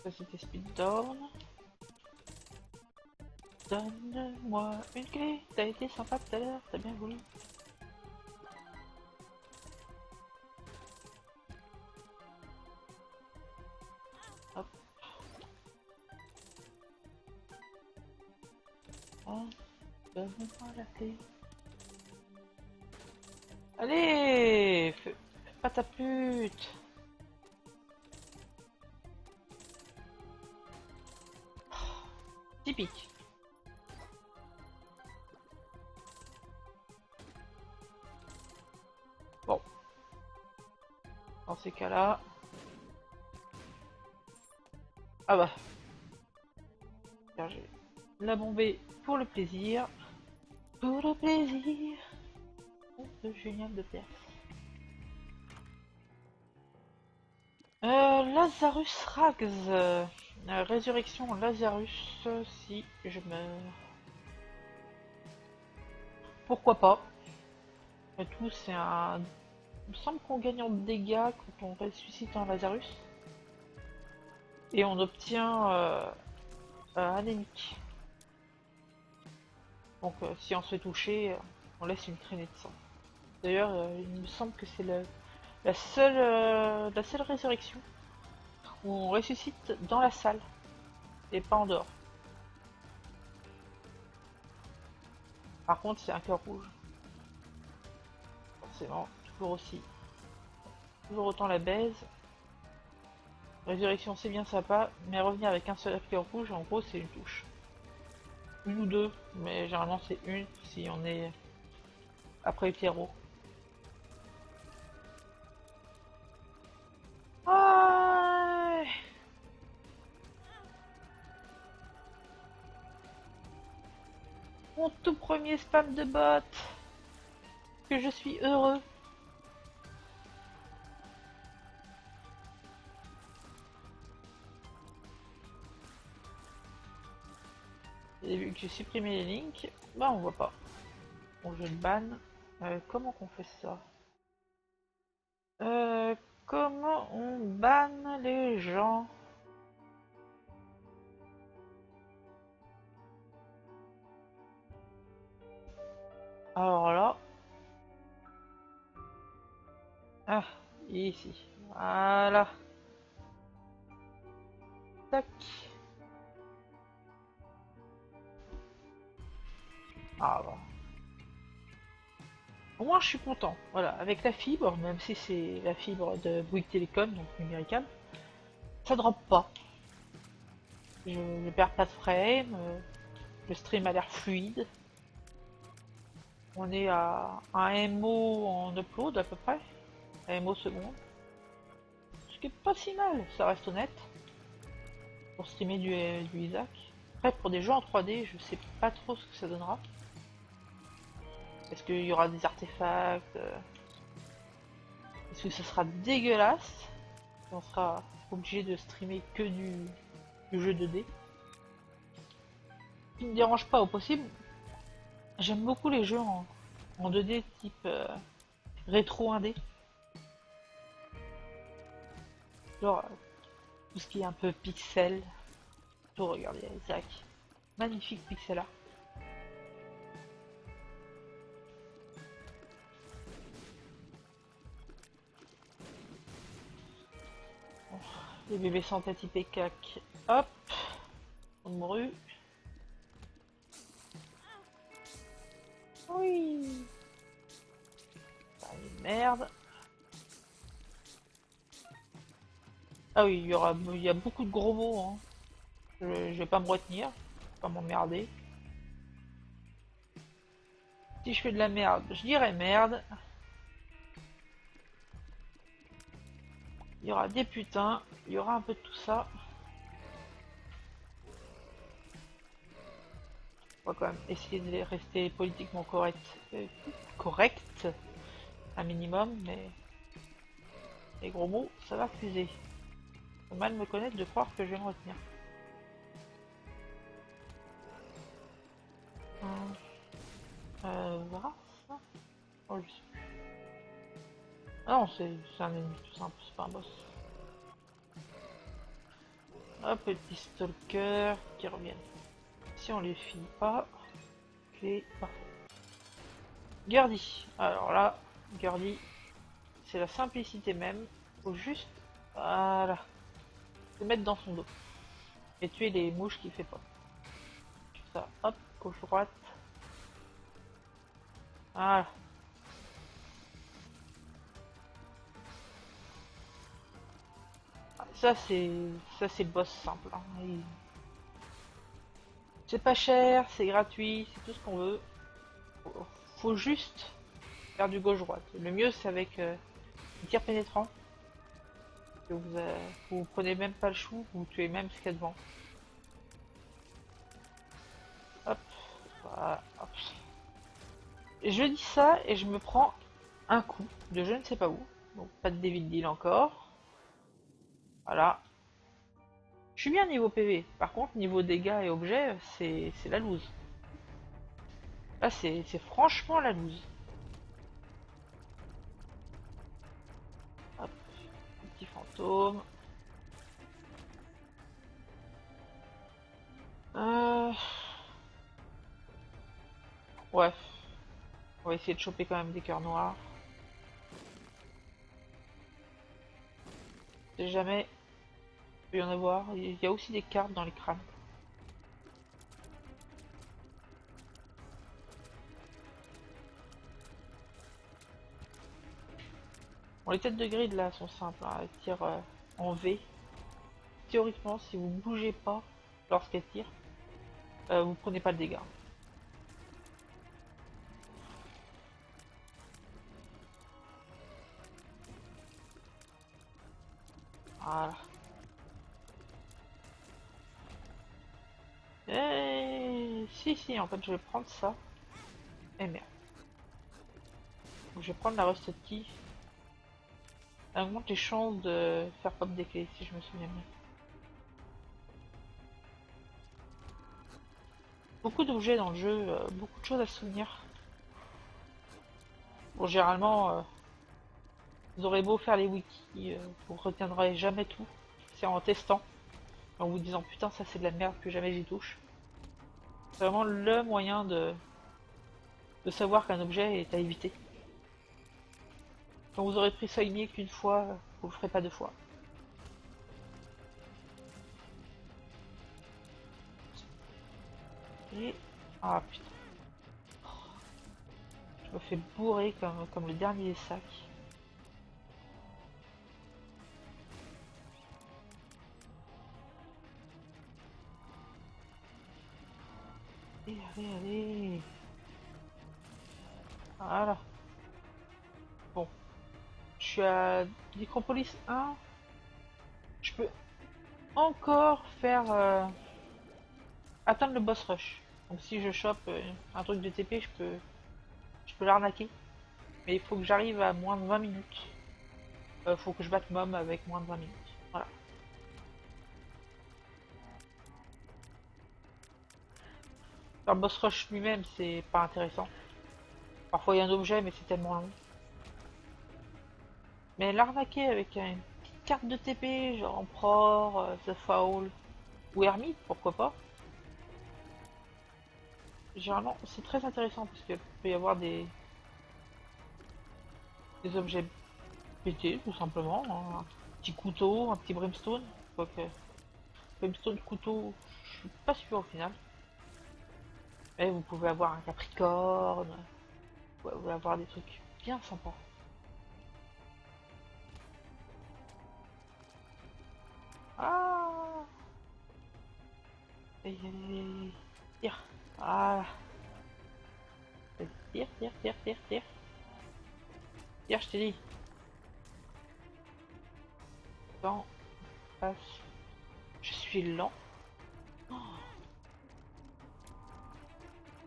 Ça c'était speed down. Donne-moi une clé. T'as été sympa tout à l'heure, t'as bien voulu. Hop. Oh, donne-moi la clé. Allez, fais pas ta pute. Typique. Bon. Dans ces cas-là... Ah bah. J'ai la bombée pour le plaisir. Pour le plaisir. C'est génial de perse. Lazarus Rags. Résurrection Lazarus si je meurs. Pourquoi pas. Et tout, c'est un... Il me semble qu'on gagne en dégâts quand on ressuscite un Lazarus. Et on obtient anémique. Donc si on se fait toucher, on laisse une traînée de sang. D'ailleurs, il me semble que c'est la seule résurrection où on ressuscite dans la salle et pas en dehors. Par contre, c'est un cœur rouge. Forcément, toujours aussi. Toujours autant la baise. Résurrection, c'est bien sympa, mais revenir avec un seul cœur rouge, en gros, c'est une touche. Une ou deux, mais généralement c'est une si on est après le terreau. Ah, mon tout premier spam de bot. Que je suis heureux. Et vu que j'ai supprimé les links, bah on voit pas. Bon, je le banne. Comment qu'on fait ça? Comment on banne les gens? Alors là... Ah, ici. Voilà. Tac. Ah bon. Au moins je suis content. Voilà, avec la fibre, même si c'est la fibre de Bouygues Telecom, donc numéricable, ça drop pas. Je ne perds pas de frame, le stream a l'air fluide. On est à un MO en upload à peu près, un MO seconde. Ce qui est pas si mal, ça reste honnête. Pour streamer du Isaac. Après pour des jeux en 3D, je sais pas trop ce que ça donnera. Est-ce qu'il y aura des artefacts? Est-ce que ce sera dégueulasse? On sera obligé de streamer que du jeu 2D. Ce qui ne me dérange pas au possible. J'aime beaucoup les jeux en 2D type rétro 1D. Genre tout ce qui est un peu pixel. Tout regardez Isaac. Magnifique pixel art. Les bébés sans tête cac. Hop. On morue. Oui. Ah, merde. Ah oui, il y a beaucoup de gros mots. Hein. Je vais pas me retenir. Pas m'emmerder. Si je fais de la merde, je dirais merde. Il y aura des putains. Il y aura un peu de tout ça. On va quand même essayer de rester politiquement correct, un minimum, mais les gros mots, ça va refuser. Faut mal me connaître de croire que je vais me retenir. Voilà ça. Oh, je sais plus. Ah non, c'est un ennemi tout simple, c'est pas un boss. Hop, petit stalker qui reviennent. Si on les file pas, ok, parfait. Gurdy. Alors là, Gurdy, c'est la simplicité même. Faut juste, voilà, se mettre dans son dos et tuer les mouches qu'il fait pas. Ça, hop, gauche droite. Voilà. Ça c'est le boss simple. Hein. C'est pas cher, c'est gratuit, c'est tout ce qu'on veut. Faut juste faire du gauche droite. Le mieux c'est avec un tir pénétrant. Que vous prenez même pas le chou, vous tuez même ce qu'il y a devant. Hop, voilà, hop. Et je dis ça et je me prends un coup de je ne sais pas où. Donc pas de Devil Deal encore. Voilà. Je suis bien niveau PV. Par contre niveau dégâts et objets, c'est la loose. Là c'est franchement la loose. Hop, un petit fantôme. Ouais. On va essayer de choper quand même des cœurs noirs. Si jamais il peut y en avoir. Il y a aussi des cartes dans les crânes. Bon, les têtes de grid là sont simples, hein. Elles tirent en V. Théoriquement, si vous bougez pas lorsqu'elles tirent, vous prenez pas de dégâts. Voilà. Et... si, en fait, je vais prendre ça. Et merde. Donc, je vais prendre la Rusted Key. Ça augmente les chances de faire pop des clés, si je me souviens bien. Beaucoup d'objets dans le jeu, beaucoup de choses à se souvenir. Bon, généralement, vous aurez beau faire les wikis, vous retiendrez jamais tout. C'est en testant, en vous disant putain ça c'est de la merde que jamais j'y touche. C'est vraiment le moyen de savoir qu'un objet est à éviter. Quand vous aurez pris Soigné qu'une fois, vous le ferez pas deux fois. Et... ah putain. Je me fais bourrer comme le dernier des sacs. Allez. Voilà. Bon. Je suis à Necropolis 1. Je peux encore faire atteindre le boss rush. Donc si je chope un truc de TP, je peux l'arnaquer. Mais il faut que j'arrive à moins de 20 minutes. Faut que je batte Mom avec moins de 20 minutes. Voilà. Faire le boss rush lui-même, c'est pas intéressant. Parfois il y a un objet, mais c'est tellement long. Mais l'arnaquer avec une petite carte de TP, genre Emperor, The Foul, ou Hermite, pourquoi pas. Généralement, c'est très intéressant parce qu'il peut y avoir des objets pétés, tout simplement. Hein. petit couteau, un petit brimstone. Quoique, brimstone, couteau, je suis pas sûr au final. Et vous pouvez avoir un capricorne, vous pouvez avoir des trucs bien sympas. Ah! Tire. Voilà. Tire, tire, tire, tire, tire. Tire, je t'ai dit. Temps passe. Je suis lent. Oh,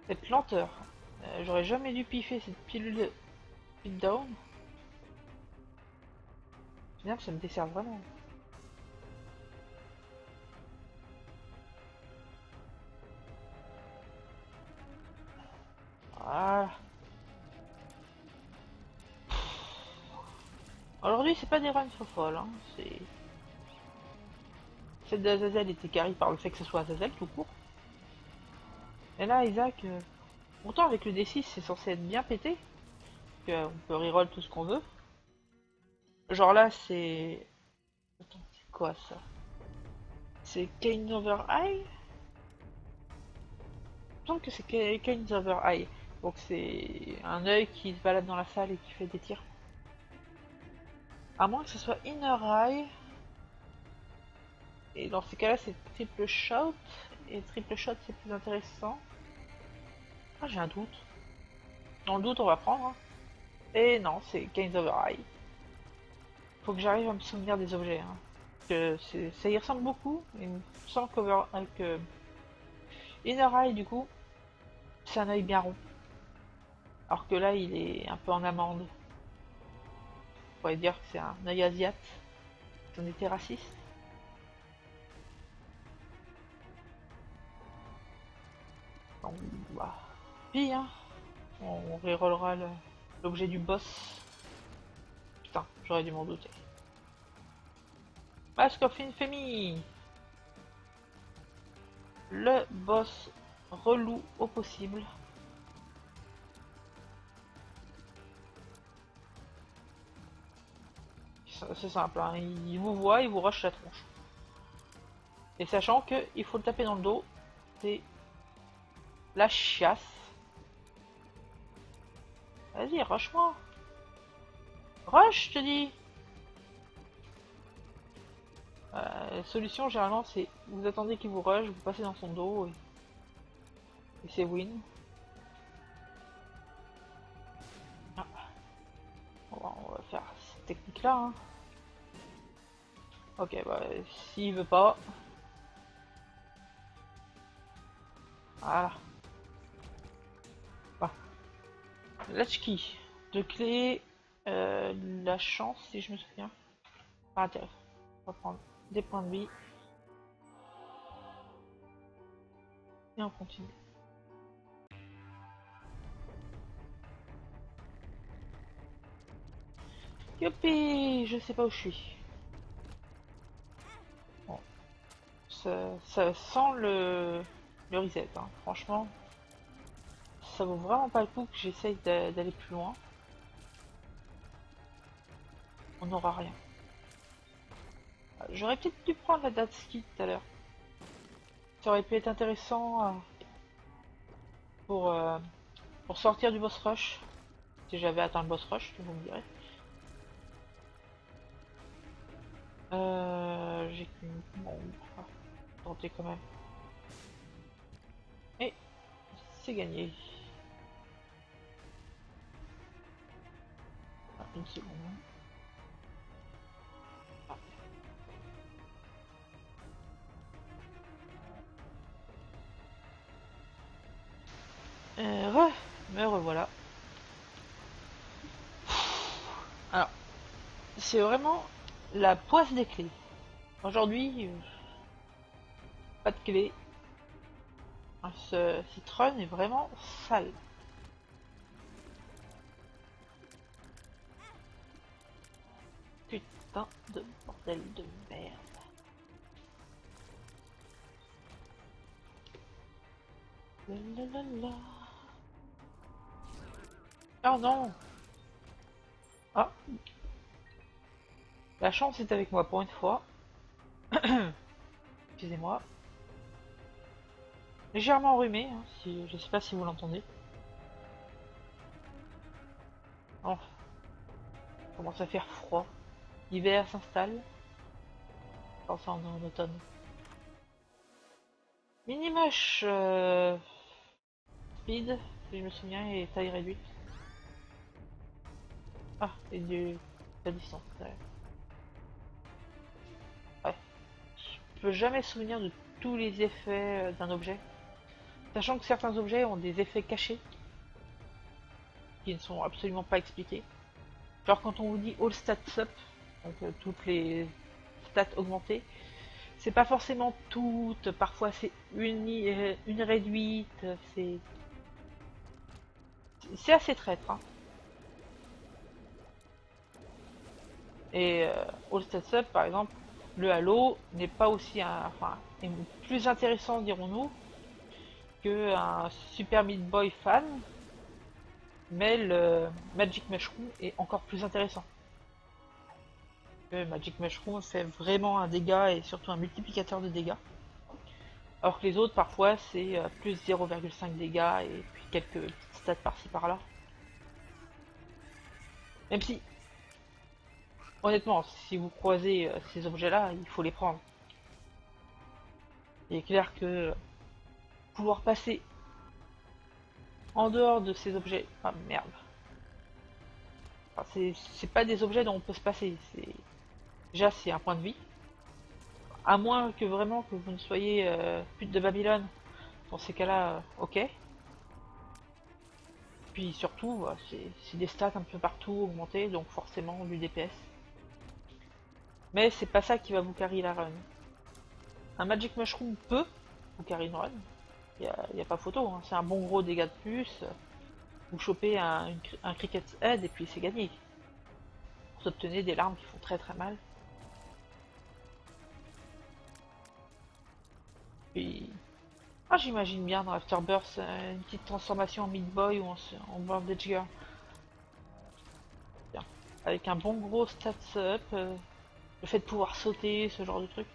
cette lenteur. J'aurais jamais dû piffer cette pilule de speed down. Au final, ça me dessert vraiment. Voilà. Aujourd'hui, c'est pas des runs trop folles. Hein. C'est... Celle d'Azazel était carrée par le fait que ce soit Azazel tout court. Et là, Isaac, pourtant avec le D6, c'est censé être bien pété. On peut reroll tout ce qu'on veut. Genre là, c'est... Attends, c'est quoi ça? C'est Kane's Over Eye? Il me semble que c'est Kane's Over Eye. Donc c'est un œil qui se balade dans la salle et qui fait des tirs. À moins que ce soit Inner Eye. Et dans ces cas-là, c'est triple shot. Et triple shot, c'est plus intéressant. Ah, j'ai un doute. Dans le doute, on va prendre. Hein. Et non, c'est Kane's Over Eye. Faut que j'arrive à me souvenir des objets. Hein. Que ça y ressemble beaucoup. Il me semble que Inner Eye, du coup, c'est un œil bien rond. Alors que là, il est un peu en amande. On pourrait dire que c'est un œil asiate. Si on était raciste. Donc, bah, puis, hein, on rerollera l'objet du boss. Putain, j'aurais dû m'en douter. Mask of Infamy. Le boss relou au possible. C'est simple, hein. Il vous voit, il vous rush la tronche. Et sachant que il faut le taper dans le dos, c'est la chiasse. Vas-y, rush-moi. Rush, je te dis. Solution, généralement, c'est vous attendez qu'il vous rush, vous passez dans son dos et c'est win. Ah. On va faire cette technique-là. Hein. Ok, bah, s'il veut pas... Voilà. Bah. Latchkey. De clé... la chance, si je me souviens. Ah, intéressant. On va prendre des points de vie. Et on continue. Youpi, je sais pas où je suis. Bon. Ça sent le reset, hein. Franchement. Ça vaut vraiment pas le coup que j'essaye d'aller plus loin. On n'aura rien. J'aurais peut-être dû prendre la date ski tout à l'heure. Ça aurait pu être intéressant pour sortir du boss rush. Si j'avais atteint le boss rush, vous me direz. J'ai qu'une... Bon, on va tenter quand même. Et c'est gagné. Ah, une seconde. Me revoilà. Alors, c'est vraiment la poisse des clés. Aujourd'hui, pas de clé. Ce run est vraiment sale. Putain de bordel de merde. Lalalala. Oh non. Ah. La chance est avec moi pour une fois. Excusez-moi. Légèrement enrhumé, hein, si, je sais pas si vous l'entendez. Oh, il commence à faire froid. L'hiver s'installe. Enfin, on est en automne. Minimush speed, si je me souviens, et taille réduite. Ah, et de la distance. Ouais. Je peux jamais souvenir de tous les effets d'un objet. Sachant que certains objets ont des effets cachés qui ne sont absolument pas expliqués. Genre quand on vous dit all stats up, donc toutes les stats augmentées, c'est pas forcément toutes, parfois c'est une réduite, c'est assez traître. Hein. Et all stats up par exemple, le Halo n'est pas aussi enfin est plus intéressant dirons-nous que un Super Meat Boy fan, mais le Magic Mushroom est encore plus intéressant. Le Magic Mushroom fait vraiment un dégât et surtout un multiplicateur de dégâts. Alors que les autres parfois c'est plus 0,5 dégâts et puis quelques petites stats par-ci par-là. Même si, honnêtement, si vous croisez ces objets-là, il faut les prendre. Il est clair que pouvoir passer en dehors de ces objets... Ah merde. Enfin, c'est pas des objets dont on peut se passer. Déjà, c'est un point de vie. À moins que vraiment que vous ne soyez pute de Babylone. Dans ces cas-là, ok. Puis surtout, c'est des stats un peu partout augmentées, donc forcément du DPS. Mais c'est pas ça qui va vous carry la run. Un Magic Mushroom peut vous carry une run. Il n'y a pas photo, hein. C'est un bon gros dégât de plus. Vous chopez un Cricket's Head et puis c'est gagné. Vous obtenez des larmes qui font très très mal. Puis... Ah, j'imagine bien dans Afterbirth une petite transformation en Meat Boy ou en Bandage Girl. Bien. Avec un bon gros stats up, le fait de pouvoir sauter, ce genre de truc.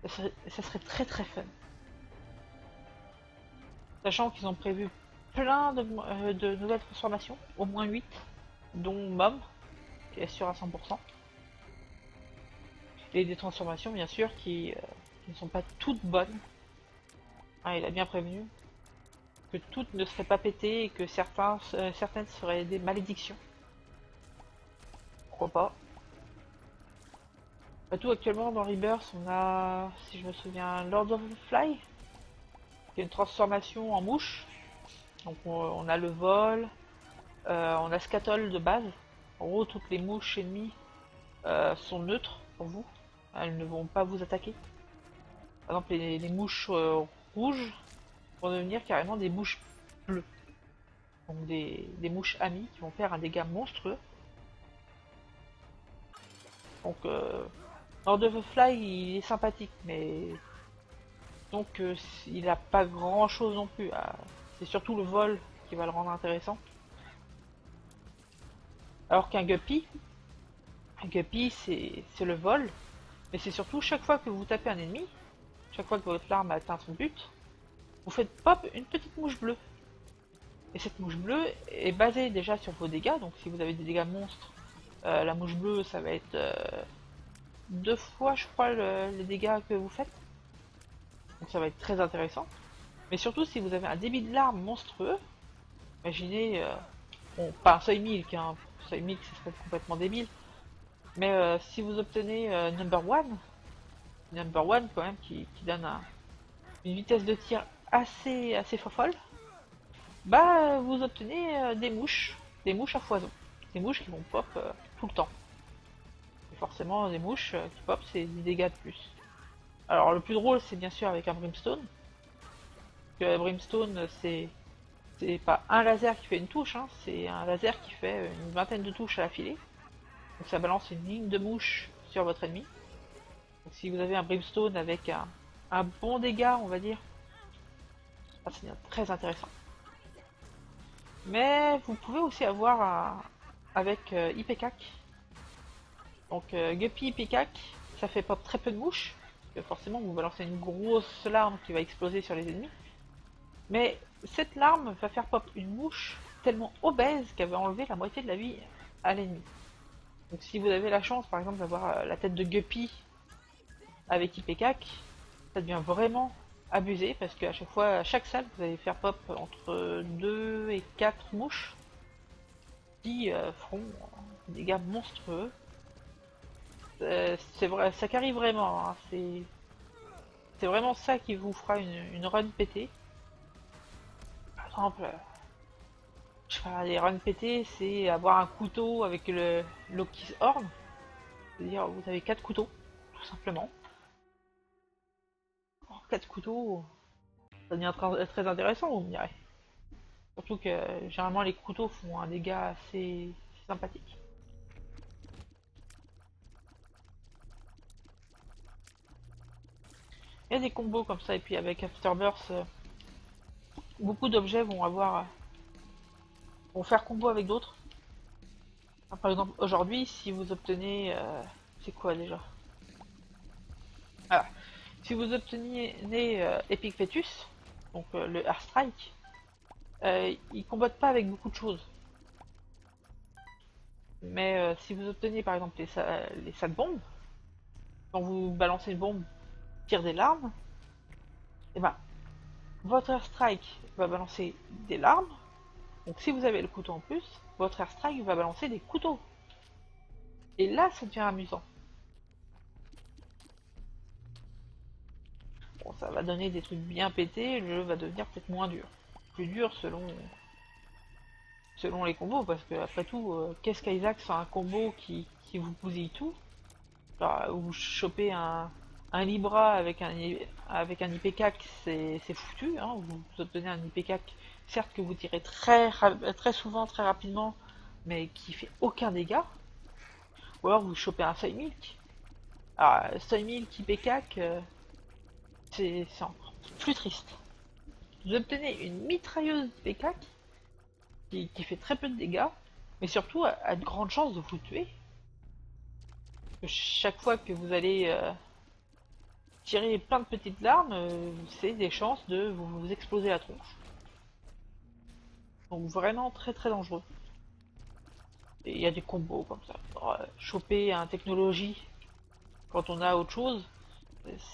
Ça serait très très fun. Sachant qu'ils ont prévu plein de nouvelles transformations, au moins 8, dont Mom, qui est sûr à 100%. Et des transformations bien sûr qui ne sont pas toutes bonnes. Ah, il a bien prévenu que toutes ne seraient pas pétées et que certaines seraient des malédictions. Pourquoi pas. Bah, tout actuellement dans Rebirth, on a, si je me souviens, Lord of the Fly, qui est une transformation en mouche. Donc on a le vol, on a Scatol de base. En gros, toutes les mouches ennemies sont neutres pour vous. Elles ne vont pas vous attaquer. Par exemple, les mouches rouges vont devenir carrément des mouches bleues. Donc des mouches amies qui vont faire un dégât monstrueux. Donc Lord of the Fly il est sympathique, mais donc il n'a pas grand chose non plus. C'est surtout le vol qui va le rendre intéressant. Alors qu'un Guppy c'est le vol, mais c'est surtout chaque fois que vous tapez un ennemi, chaque fois que votre larme a atteint son but, vous faites pop une petite mouche bleue. Et cette mouche bleue est basée déjà sur vos dégâts, donc si vous avez des dégâts monstres, la mouche bleue ça va être 2 fois je crois les dégâts que vous faites. Donc ça va être très intéressant. Mais surtout si vous avez un débit de larmes monstrueux, imaginez, bon pas un seuil milk, hein, seuil milk ce serait complètement débile, mais si vous obtenez number one quand même qui donne une vitesse de tir assez folle, bah vous obtenez des mouches à foison, des mouches qui vont pop tout le temps. Et forcément des mouches qui pop c'est des dégâts de plus. Alors le plus drôle c'est bien sûr avec un brimstone. Que brimstone c'est pas un laser qui fait une touche, hein, c'est un laser qui fait une vingtaine de touches à la filée. Donc ça balance une ligne de mouche sur votre ennemi. Donc si vous avez un brimstone avec un bon dégât on va dire, c'est très intéressant. Mais vous pouvez aussi avoir avec Ipecac Donc Guppy Peacock, ça fait pop très peu de mouches, parce que forcément vous balancez une grosse larme qui va exploser sur les ennemis. Mais cette larme va faire pop une mouche tellement obèse qu'elle va enlever la moitié de la vie à l'ennemi. Donc si vous avez la chance par exemple d'avoir la tête de Guppy avec Ipecac, ça devient vraiment abusé parce qu'à chaque fois, à chaque salle, vous allez faire pop entre 2 et 4 mouches qui feront des dégâts monstrueux. C'est vrai, ça carry vraiment, hein, c'est vraiment ça qui vous fera une run pétée. Par exemple, je ferai des runs pétés, c'est avoir un couteau avec le Loki's Horn. C'est-à-dire vous avez 4 couteaux, tout simplement. 4 couteaux, ça devient très intéressant, vous me direz. Surtout que généralement les couteaux font un dégât assez sympathique. Il y a des combos comme ça, et puis avec Afterbirth, beaucoup d'objets vont faire combo avec d'autres. Par exemple, aujourd'hui, si vous obtenez... c'est quoi déjà? Ah, si vous obtenez Epic Fetus, donc le Airstrike, ils combattent pas avec beaucoup de choses. Mais si vous obtenez par exemple les sacs bombes, quand vous balancez une bombe, tire des larmes, et ben votre Airstrike va balancer des larmes. Donc si vous avez le couteau en plus, votre Airstrike va balancer des couteaux. Et là, ça devient amusant. Bon, ça va donner des trucs bien pétés, le jeu va devenir peut-être moins dur. Plus dur selon les combos, parce que après tout, qu'est-ce qu'Isaac sans un combo qui vous bousille tout? Alors, vous chopez un Libra avec un IPCAC, c'est foutu, hein. Vous obtenez un IPCAC, certes que vous tirez très souvent, très rapidement, mais qui fait aucun dégât. Ou alors vous chopez un Soymilk. Alors, Soymilk IPCAC, c'est encore plus triste. Vous obtenez une mitrailleuse IPCAC qui fait très peu de dégâts, mais surtout a de grandes chances de vous tuer. Chaque fois que vous allez tirer plein de petites larmes, c'est des chances de vous exploser la tronche. Donc vraiment très très dangereux. Et il y a des combos comme ça. Alors, choper un technologie quand on a autre chose,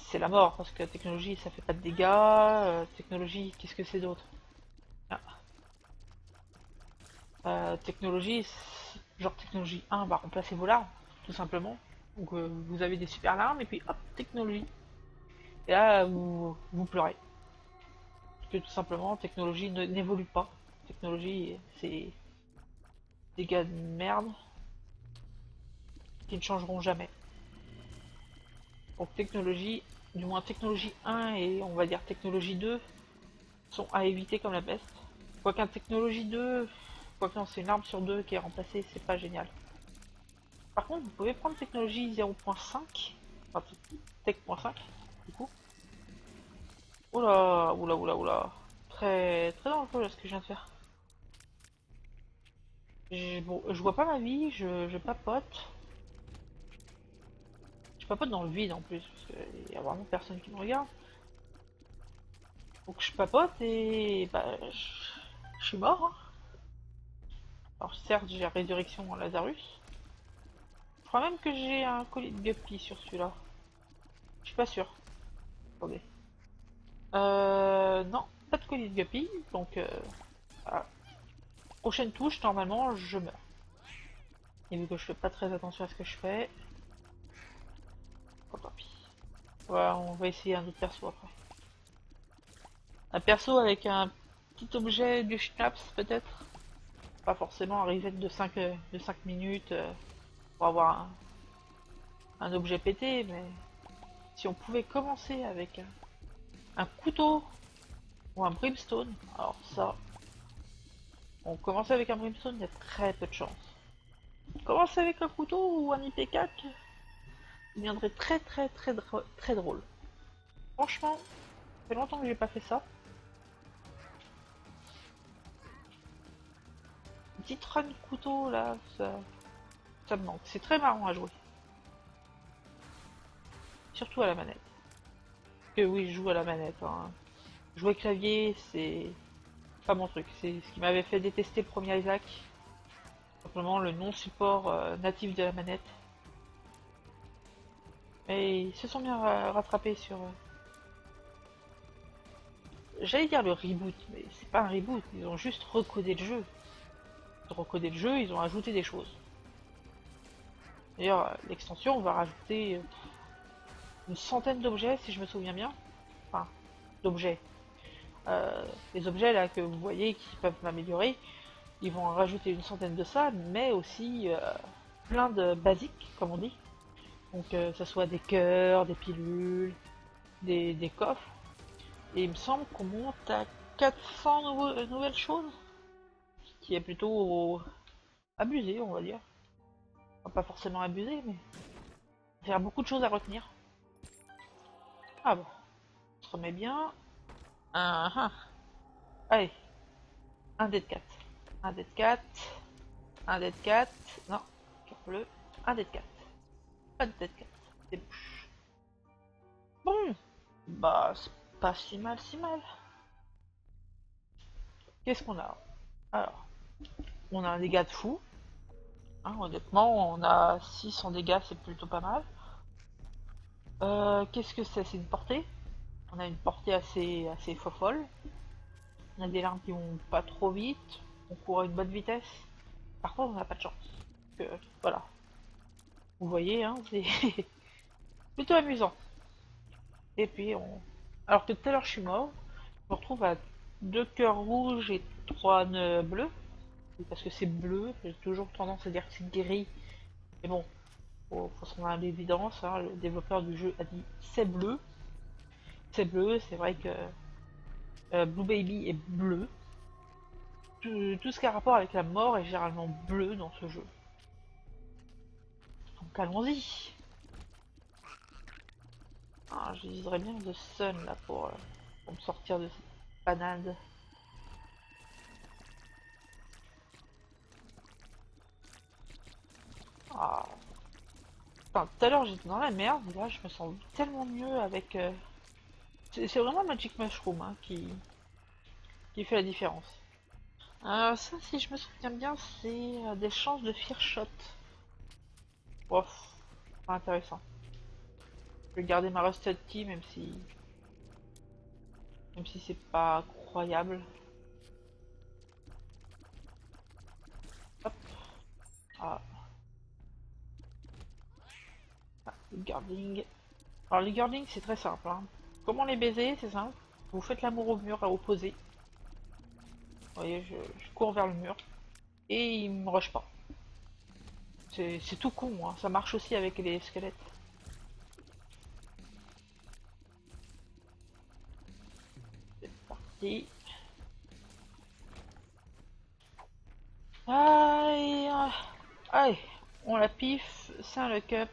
c'est la mort, parce que technologie ça fait pas de dégâts. Technologie, qu'est-ce que c'est d'autre? Technologie, genre technologie 1 va remplacer vos larmes, tout simplement. Donc vous avez des super larmes et puis hop, technologie. Et là vous pleurez. Parce que tout simplement, technologie n'évolue pas. Technologie, c'est des gars de merde qui ne changeront jamais. Donc technologie, du moins technologie 1 et on va dire technologie 2 sont à éviter comme la peste. Quoiqu'un technologie 2, quoique non, c'est une arme sur 2 qui est remplacée, c'est pas génial. Par contre, vous pouvez prendre technologie 0.5, enfin tech.5 du coup. Oula, oula, oula, oula. Très, très dangereux là ce que je viens de faire. Bon, je vois pas ma vie, je papote. Je papote dans le vide en plus, parce qu'il y a vraiment personne qui me regarde. Donc je papote et bah, je suis mort. Hein. Alors certes, j'ai la résurrection en Lazarus. Je crois même que j'ai un colis de guppy sur celui-là. Je suis pas sûr. Attendez. Non, pas de colis de guppy, donc voilà. Prochaine touche, normalement, je meurs. Et vu que je fais pas très attention à ce que je fais, oh, tant pis. Voilà, on va essayer un autre perso après. Un perso avec un petit objet du schnapps peut-être. Pas forcément un reset de 5 minutes pour avoir un objet pété, mais si on pouvait commencer avec un couteau ou un brimstone, alors ça, on commence avec un brimstone, il y a très peu de chance. Commencer avec un couteau ou un IP4, il deviendrait très drôle. Franchement, ça fait longtemps que j'ai pas fait ça. Une petite run couteau là, ça me manque. C'est très marrant à jouer. surtout à la manette. Que oui, je joue à la manette. Hein. Jouer clavier, c'est pas mon truc. C'est ce qui m'avait fait détester le premier Isaac. Simplement le non-support natif de la manette. Mais ils se sont bien rattrapés sur... J'allais dire le reboot, mais c'est pas un reboot. Ils ont juste recodé le jeu. Ils ont recodé le jeu, ils ont ajouté des choses. D'ailleurs, l'extension, on va rajouter une centaine d'objets, si je me souviens bien. Enfin, d'objets. Les objets là que vous voyez qui peuvent m'améliorer, ils vont en rajouter une centaine de ça, mais aussi plein de basiques, comme on dit. Donc que ce soit des cœurs, des pilules, des coffres. Et il me semble qu'on monte à 400 nouvelles choses, ce qui est plutôt abusé, on va dire. Enfin, pas forcément abusé, mais il y a beaucoup de choses à retenir. Ah bon, on se remet bien. Allez, un dé de 4. Un dé de 4. Un dé de 4. Non, cœur bleu. Un dé de 4. Pas de dé de 4. Des bouches. Bon, bah, c'est pas si mal, si mal. Qu'est-ce qu'on a? Alors, on a un dégât de fou. Hein, honnêtement, on a 6 en dégâts, c'est plutôt pas mal. Qu'est-ce que c'est? C'est une portée. On a une portée assez fofolle. On a des larmes qui vont pas trop vite. On court à une bonne vitesse. Par contre, on n'a pas de chance. Que, voilà. Vous voyez, hein, c'est plutôt amusant. Et puis, alors que tout à l'heure, je suis mort. Je me retrouve à 2 cœurs rouges et 3 nœuds bleus. Parce que c'est bleu. J'ai toujours tendance à dire que c'est gris. Mais bon, faut se rendre à l'évidence. Hein, le développeur du jeu a dit c'est bleu. C'est bleu, c'est vrai que Blue Baby est bleu. Tout ce qui a rapport avec la mort est généralement bleu dans ce jeu. Donc allons-y. Ah, j'utiliserais bien The Sun là pour me sortir de cette panade. Ah. Enfin, tout à l'heure j'étais dans la merde, là je me sens tellement mieux avec... C'est vraiment Magic Mushroom hein, qui fait la différence. Ça, si je me souviens bien, c'est des chances de Fear Shot. Ouf, pas intéressant. Je vais garder ma Rusted Key même si c'est pas incroyable. Hop. Ah. Ah, le guarding. Alors les girdings c'est très simple. Hein. Comment les baiser? C'est simple. Vous faites l'amour au mur à opposer. Vous voyez, je cours vers le mur. Et il me rush pas. C'est tout con, hein. Ça marche aussi avec les squelettes. C'est parti. Aïe, aïe, on la pif, c'est un lock-up.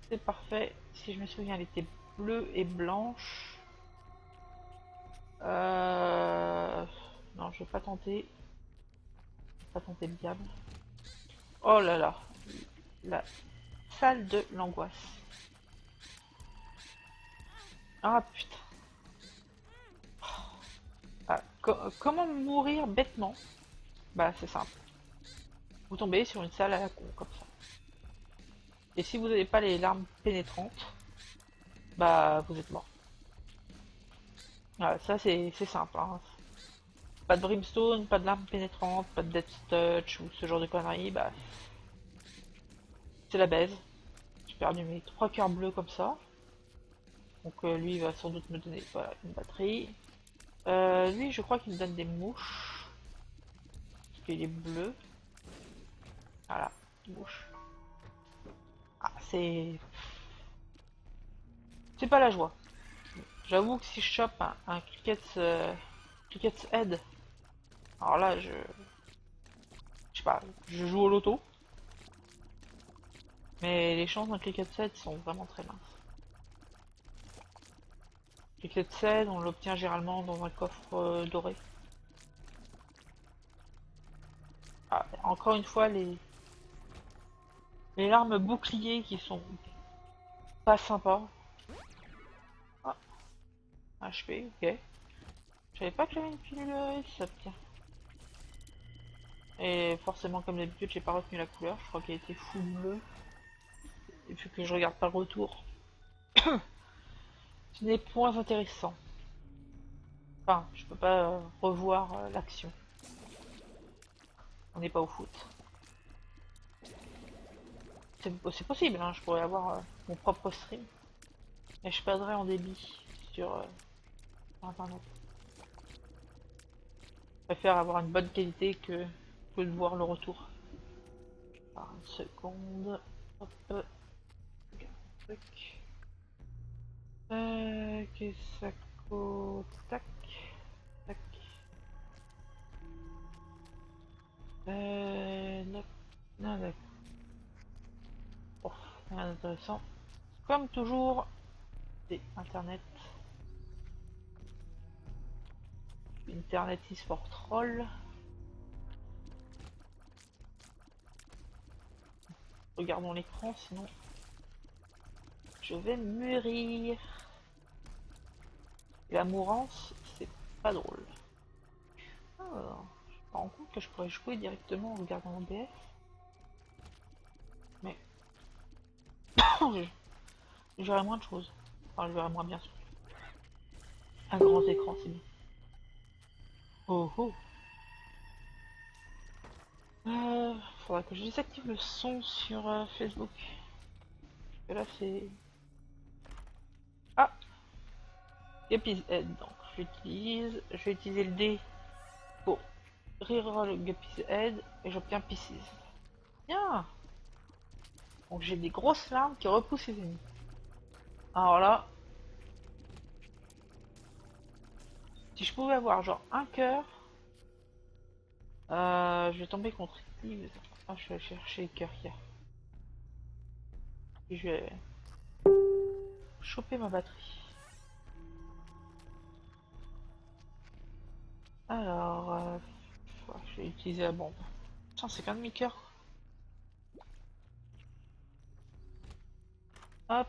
C'est parfait. Si je me souviens, elle était bleue et blanche. Non, je vais pas tenter. Je vais pas tenter le diable. Oh là là. La salle de l'angoisse. Ah putain. Ah, comment mourir bêtement? Bah c'est simple. Vous tombez sur une salle à la con, comme ça. Et si vous n'avez pas les larmes pénétrantes, bah vous êtes mort. Voilà, ça c'est simple. Hein. Pas de brimstone, pas de larmes pénétrantes, pas de death touch ou ce genre de conneries, bah c'est la baise. J'ai perdu mes 3 cœurs bleus comme ça. Donc lui il va sans doute me donner voilà, une batterie. Lui je crois qu'il me donne des mouches. Parce qu'il est bleu. Voilà, mouche. Ah c'est pas la joie. J'avoue que si je chope un cricket's head, alors là je sais pas, je joue au loto. Mais les chances d'un cricket's head sont vraiment très minces. Cricket's head, on l'obtient généralement dans un coffre doré. Ah, encore une fois les larmes boucliers qui sont pas sympa. Ah, HP, ok. Je savais pas que j'avais une pilule ça tiens. Et forcément, comme d'habitude, j'ai pas retenu la couleur. Je crois qu'elle était full bleu. Et vu que je regarde pas le retour, ce n'est point intéressant. Enfin, je peux pas revoir l'action. On n'est pas au foot. C'est possible, hein, je pourrais avoir mon propre stream. Mais je perdrais en débit sur internet. Je préfère avoir une bonne qualité que de voir le retour. Alors, une seconde. Hop. Regarde un truc. Kesako. Tac. Tac. Non, non, d'accord. Bon, rien d'intéressant. Comme toujours, c'est Internet. Internet is for troll. Regardons l'écran, sinon je vais mûrir. Et la mourance, c'est pas drôle. Alors, je me rends compte que je pourrais jouer directement en regardant OBS. Mais j'aurais moins de choses. Enfin, je verrai moins bien sûr. Un grand écran, c'est bien. Oh oh. Faudra que je désactive le son sur Facebook. Parce que là c'est... Ah, Guppy's Head. Donc je vais utiliser le dé pour reroll Guppy's Head et j'obtiens Pieces. Bien. Donc j'ai des grosses larmes qui repoussent les ennemis. Alors là, si je pouvais avoir genre un cœur, je vais tomber contre Eve. Ah, je vais chercher le cœur qu'il y a. Et je vais choper ma batterie. Alors, je vais utiliser la bombe. Tiens, c'est qu'un demi-cœur. Hop.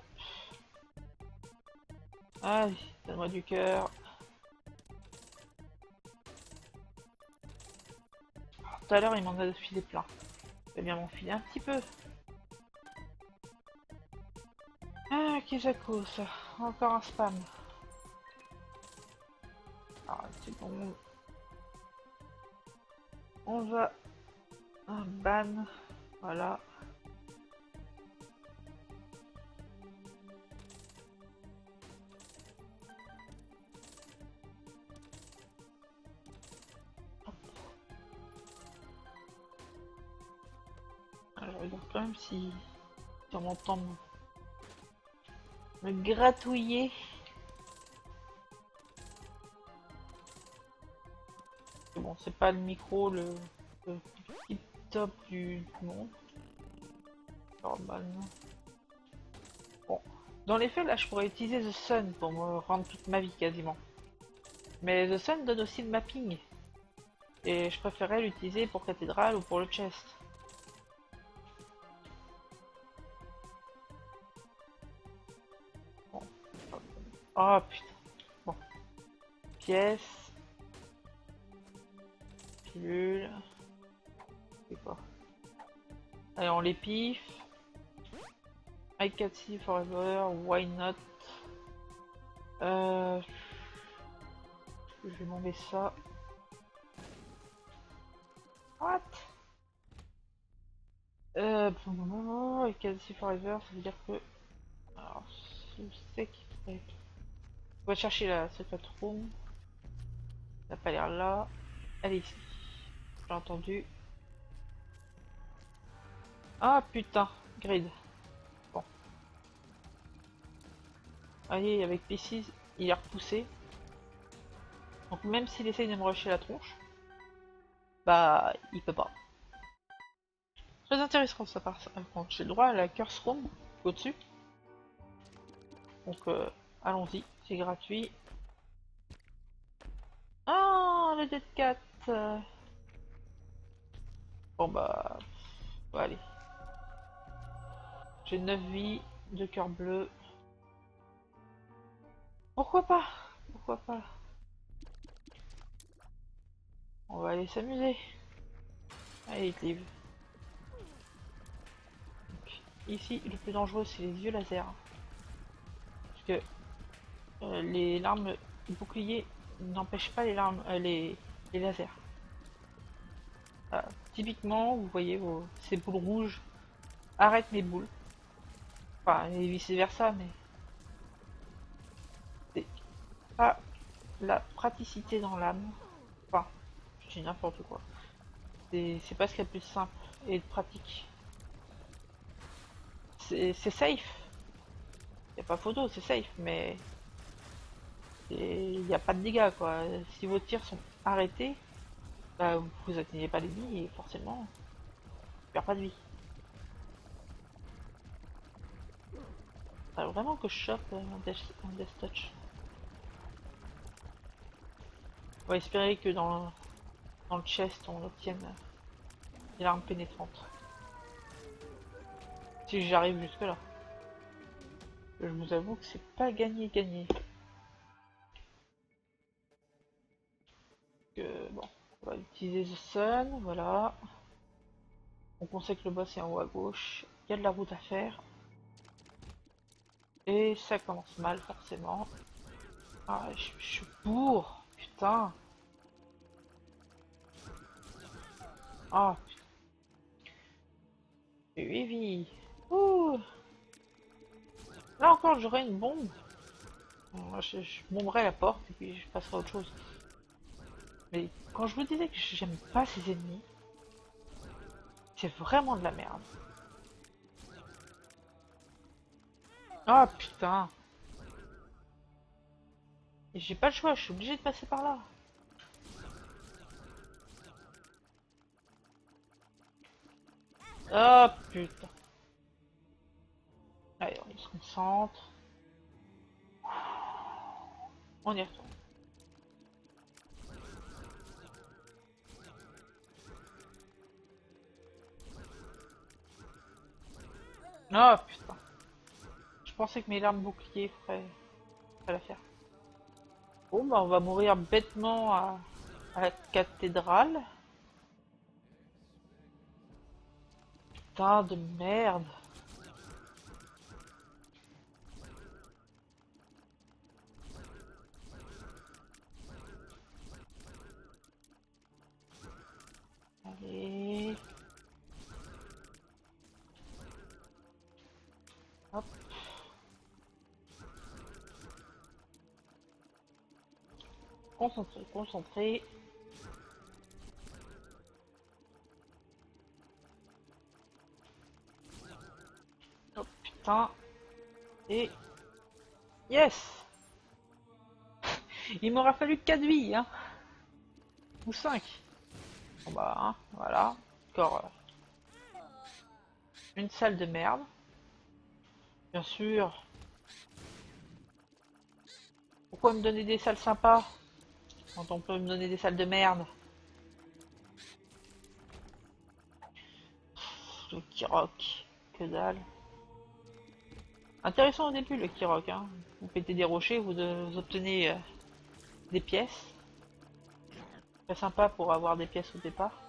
Allez, donne-moi du cœur. Tout à l'heure, il m'en a filé plein. Je vais bien m'en filer un petit peu. Ah, Kizako, ça. Encore un spam. Alors, c'est bon. On va... Un ban. Voilà. Alors, je regarde quand même si on m'entend me gratouiller. Bon, c'est pas le micro le tip top du monde. Normalement. Bon, dans les faits, là, je pourrais utiliser The Sun pour me rendre toute ma vie quasiment. Mais The Sun donne aussi le mapping. Et je préférais l'utiliser pour cathédrale ou pour le chest. Bon. Oh putain. Bon. Pièce. Pilule. C'est quoi? Allez, on les pif. I can see forever, why not? Je vais m'enlever ça. What? I can see forever, ça veut dire que... Alors, je sais qu'il pourrait... On va chercher la secret room. Ça n'a pas l'air là. Elle est ici. J'ai entendu. Ah putain, grid. Bon. Allez, avec Pieces, il est repoussé. Donc même s'il essaye de me rusher la tronche, bah il peut pas. Très intéressant ça par contre. J'ai le droit à la curse room au-dessus. Donc allons-y, c'est gratuit. Ah, le Dead Cat. Bon bah, allez. J'ai 9 vies, 2 cœurs bleus. Pourquoi pas? Pourquoi pas? On va aller s'amuser. Allez, Clive. Ici, le plus dangereux, c'est les vieux lasers. Parce que les larmes boucliers n'empêchent pas les lasers. Typiquement, vous voyez ces boules rouges arrêtent mes boules. Enfin, et vice versa, mais c'est pas la praticité dans l'âme. Enfin, je dis n'importe quoi. C'est pas ce qu'il y a de plus simple et de pratique. C'est safe. Y a pas photo, c'est safe, mais il n'y a pas de dégâts quoi. Si vos tirs sont arrêtés, bah, vous atteignez pas l'ennemi et forcément, tu perds pas de vie. Alors vraiment que je chope un Death Touch. On va espérer que dans le chest on obtienne des armes pénétrantes. Si j'arrive jusque là. Je vous avoue que c'est pas gagné. Bon, on va utiliser The Sun, voilà. Donc on sait que le boss est en haut à gauche. Il y a de la route à faire. Et ça commence mal forcément. Ah, je suis pour, putain. Ah, putain. 8 vies. Ouh. Là encore, j'aurais une bombe. Moi, je bomberai la porte et puis je passerai à autre chose. Mais quand je vous disais que j'aime pas ces ennemis, c'est vraiment de la merde. Ah putain. Et j'ai pas le choix, je suis obligé de passer par là. Ah putain. Allez, on se concentre. On y retourne. Ah putain. Je pensais que mes larmes boucliers feraient l'affaire. Bon bah on va mourir bêtement à la cathédrale. Putain de merde. Allez. Hop. Concentré. Oh putain. Et... Yes. Il m'aura fallu 4 vies, hein. Ou 5. Bon bah, hein, voilà. Encore une salle de merde. Bien sûr. Pourquoi me donner des salles sympas quand on peut me donner des salles de merde? Le Kirok, que dalle. Intéressant au début le Kirok, hein. Vous pétez des rochers, vous obtenez des pièces. Très sympa pour avoir des pièces au départ.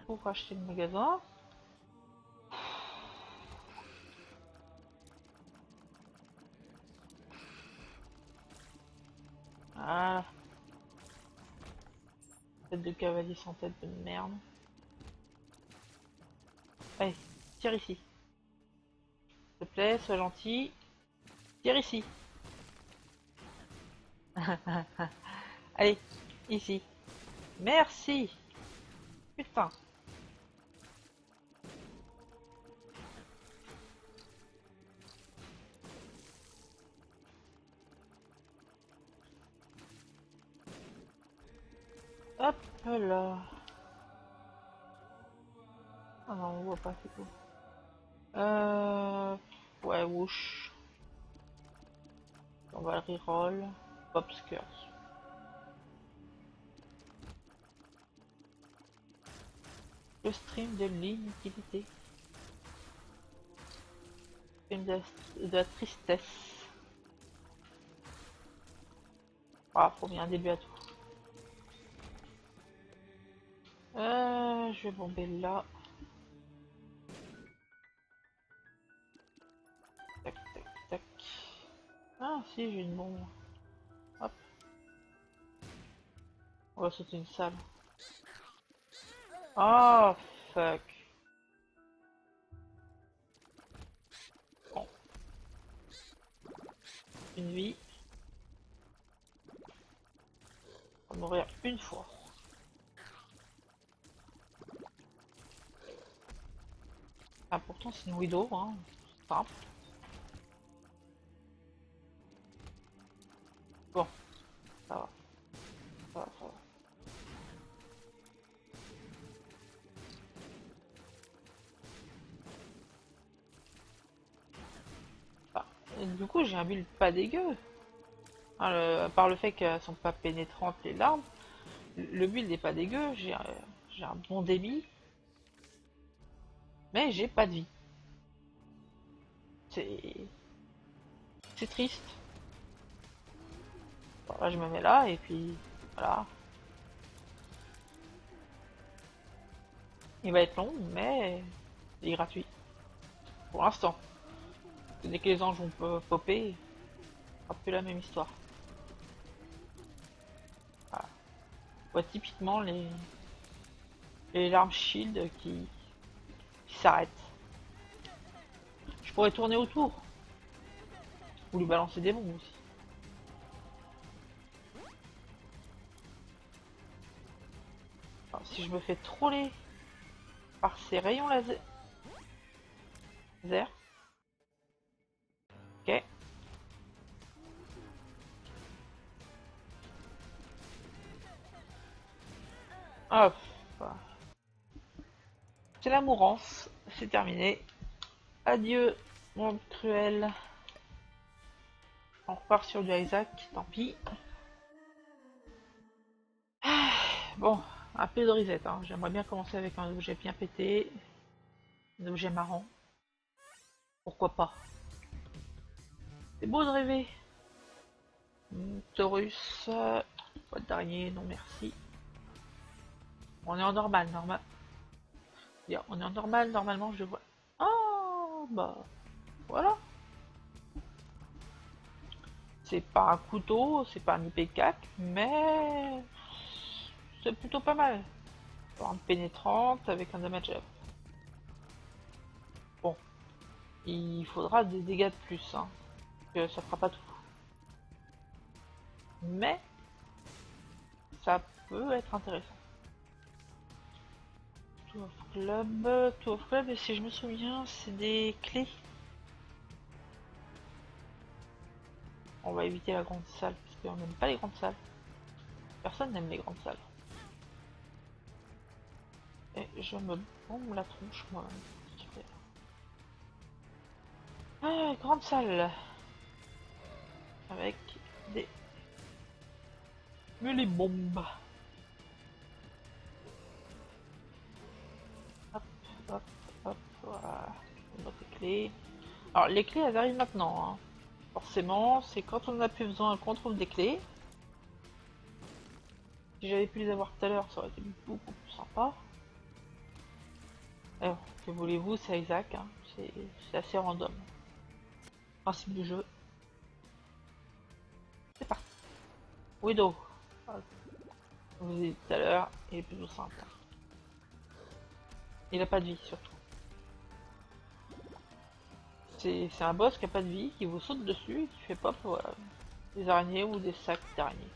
Pour acheter le magasin. Voilà. Tête de cavalier sans tête de merde. Allez, tire ici. S'il te plaît, sois gentil. Tire ici. Allez, ici. Merci. Putain. Hop là. Ah non, on voit pas, c'est tout. Ouais, whoosh. On va le reroll. Popskirts. Le stream de l'inutilité. Stream de la tristesse. Ah, faut bien un début à tout. Je vais bomber là. Tac, tac, tac. Ah, si, j'ai une bombe. Hop. On va sauter une salle. Oh, fuck. Bon. Une vie. On va mourir une fois. Ah, pourtant, c'est une widow, hein. Simple. Bon, ça va. Ça va, ça va. Ah, et du coup, j'ai un build pas dégueu. Hein, à part le fait qu'elles sont pas pénétrantes les larmes, le build est pas dégueu. J'ai un bon débit, mais j'ai pas de vie. C'est triste. Bon, là, je me mets là et puis voilà. Il va être long, mais il est gratuit pour l'instant. Dès que les anges vont popper, ce sera plus la même histoire. Voilà. Ouais, typiquement les larmes shield qui s'arrêtent. Je pourrais tourner autour. Ou lui balancer des bombes aussi. Alors, si je me fais troller par ces rayons laser. Ok. Hop. C'est la mourance. C'est terminé. Adieu, monde cruel. On repart sur du Isaac, tant pis. Bon, un peu de reset, hein. J'aimerais bien commencer avec un objet bien pété. Un objet marrant. Pourquoi pas. C'est beau de rêver. Taurus. Boîte d'araignée, non merci. On est en normal, on est en normal, normalement je vois. Oh, bah, voilà. C'est pas un couteau, c'est pas un IP4, mais c'est plutôt pas mal. Une pénétrante avec un damage up. Bon, il faudra des dégâts de plus, hein, que ça fera pas tout. Mais ça peut être intéressant. Tour of Club, et si je me souviens, c'est des clés. On va éviter la grande salle, parce qu'on n'aime pas les grandes salles. Personne n'aime les grandes salles. Et je me bombe la tronche moi-même. Ah, grande salle. Avec des bombes. Hop, hop, hop, voilà. On va les clés. Alors les clés elles arrivent maintenant, hein. Forcément, c'est quand on a plus besoin qu'on trouve des clés. Si j'avais pu les avoir tout à l'heure, ça aurait été beaucoup plus sympa. Alors, que voulez-vous, c'est Isaac, hein. C'est assez random. Principe du jeu. C'est parti. Widow. Comme je vous ai dit tout à l'heure, il est plutôt simple. Il a pas de vie surtout. C'est un boss qui a pas de vie, qui vous saute dessus et qui fait pop des araignées ou des sacs d'araignées.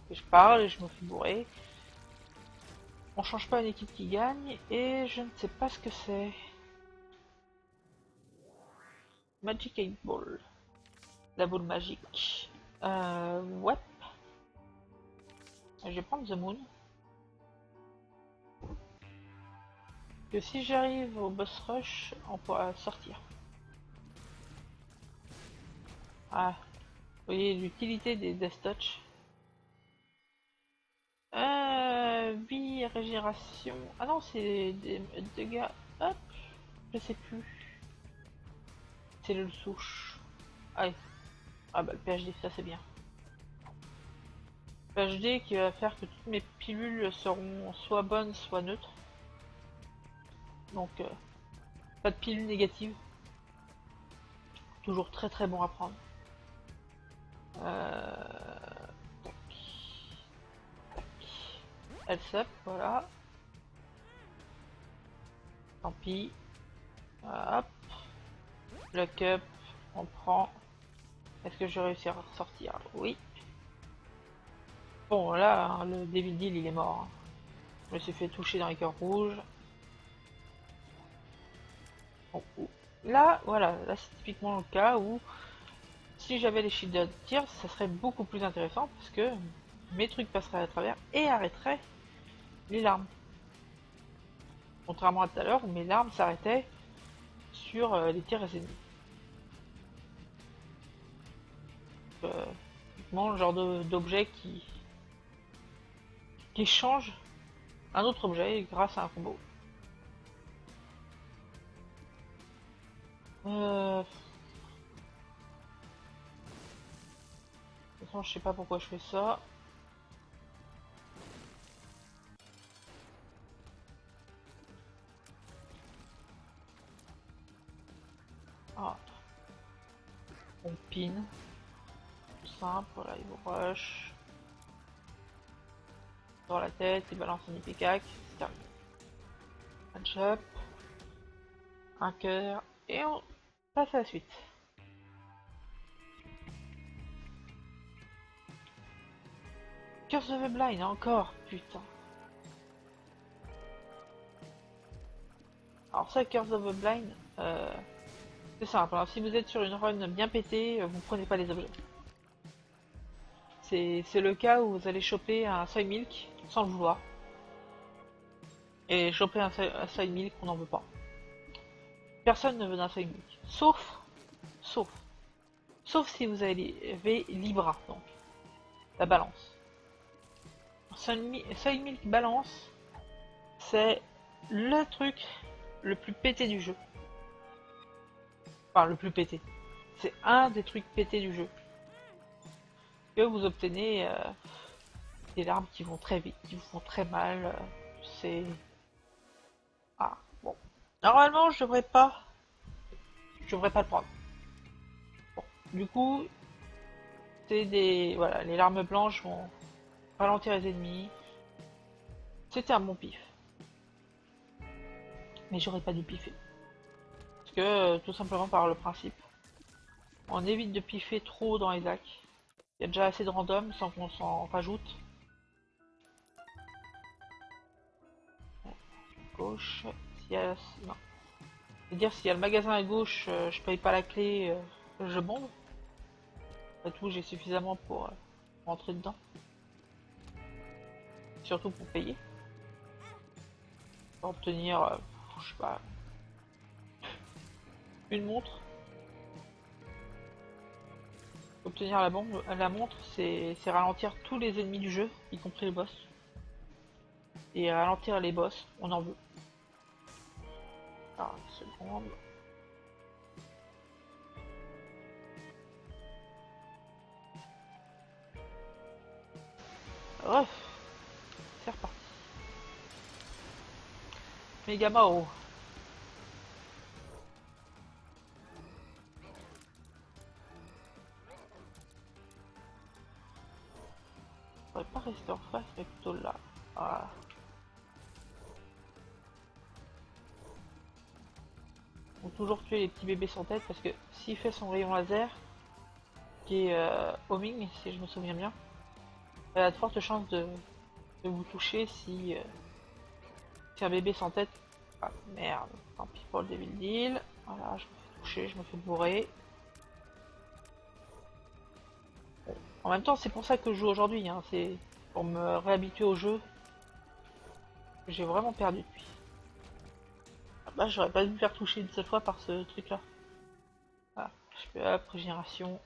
Et je parle et je me fais bourrer. On change pas une équipe qui gagne et je ne sais pas ce que c'est. Magic 8 Ball. La boule magique. Ouais. Je vais prendre The Moon. Que si j'arrive au boss rush, on pourra sortir. Ah. Vous voyez l'utilité des Death Touch. Vie, régénération. Ah non, c'est des dégâts. Hop. Je sais plus. C'est le souche. Ah, ah bah le PhD, ça c'est bien. HD qui va faire que toutes mes pilules seront soit bonnes, soit neutres. Donc, pas de pilules négatives. Toujours très très bon à prendre. Tac. Tac. Health up, voilà. Tant pis. Hop. Lock up, on prend. Est-ce que je vais réussir à ressortir? Oui. Bon, là, hein, le Devil Deal, il est mort. Hein. Je me suis fait toucher dans les cœurs rouges. Bon, là, voilà, là c'est typiquement le cas où si j'avais les shields de tir, ça serait beaucoup plus intéressant parce que mes trucs passeraient à travers et arrêteraient les larmes. Contrairement à tout à l'heure où mes larmes s'arrêtaient sur les tirs ennemis. Typiquement le genre d'objet qui change un autre objet grâce à un combo. De toute façon, je sais pas pourquoi je fais ça. Ah. On pin. Tout simple, voilà, il vous rush. Dans la tête, il balance un ipecac, c'est terminé. Un chop. Un cœur. Et on passe à la suite. Curse of the Blind, encore, putain. Alors ça, Curse of the Blind, c'est simple. Alors, si vous êtes sur une run bien pétée, vous prenez pas les objets. C'est le cas où vous allez choper un side milk sans le vouloir. Et choper un side milk qu'on n'en veut pas. Personne ne veut d'un side milk. Sauf si vous avez Libra, donc. La balance. Side milk balance, c'est le truc le plus pété du jeu. Enfin, le plus pété. C'est un des trucs pétés du jeu. Que vous obtenez des larmes qui vont très vite, qui vous font très mal. C'est... Ah, bon. Normalement, je devrais pas le prendre. Bon. Du coup, c'est des... Voilà, les larmes blanches vont ralentir les ennemis. C'était un bon pif. Mais j'aurais pas dû piffer. Parce que, tout simplement par le principe, on évite de piffer trop dans les lacs. Il y a déjà assez de random sans qu'on s'en rajoute. Gauche, s'il y a... Non. C'est-à-dire s'il y a le magasin à gauche, je paye pas la clé, je bombe. Après tout, j'ai suffisamment pour rentrer dedans. Surtout pour payer. Pour obtenir, je sais pas, une montre. Obtenir la montre, c'est ralentir tous les ennemis du jeu, y compris les boss. Et ralentir les boss, on en veut. Alors, une seconde. Bref, c'est reparti. Megamao. Je pourrais pas rester en face, mais plutôt là. Voilà. Faut toujours tuer les petits bébés sans tête parce que s'il fait son rayon laser, qui est homing, si je me souviens bien, il a de fortes chances de vous toucher si un bébé sans tête. Ah merde, tant pis pour le Devil Deal. Voilà, je me fais toucher, je me fais bourrer. Bon. En même temps, c'est pour ça que je joue aujourd'hui, hein. C'est pour me réhabituer au jeu. J'ai vraiment perdu depuis. Ah bah, j'aurais pas dû me faire toucher une seule fois par ce truc là. Voilà, je peux hop, régénération.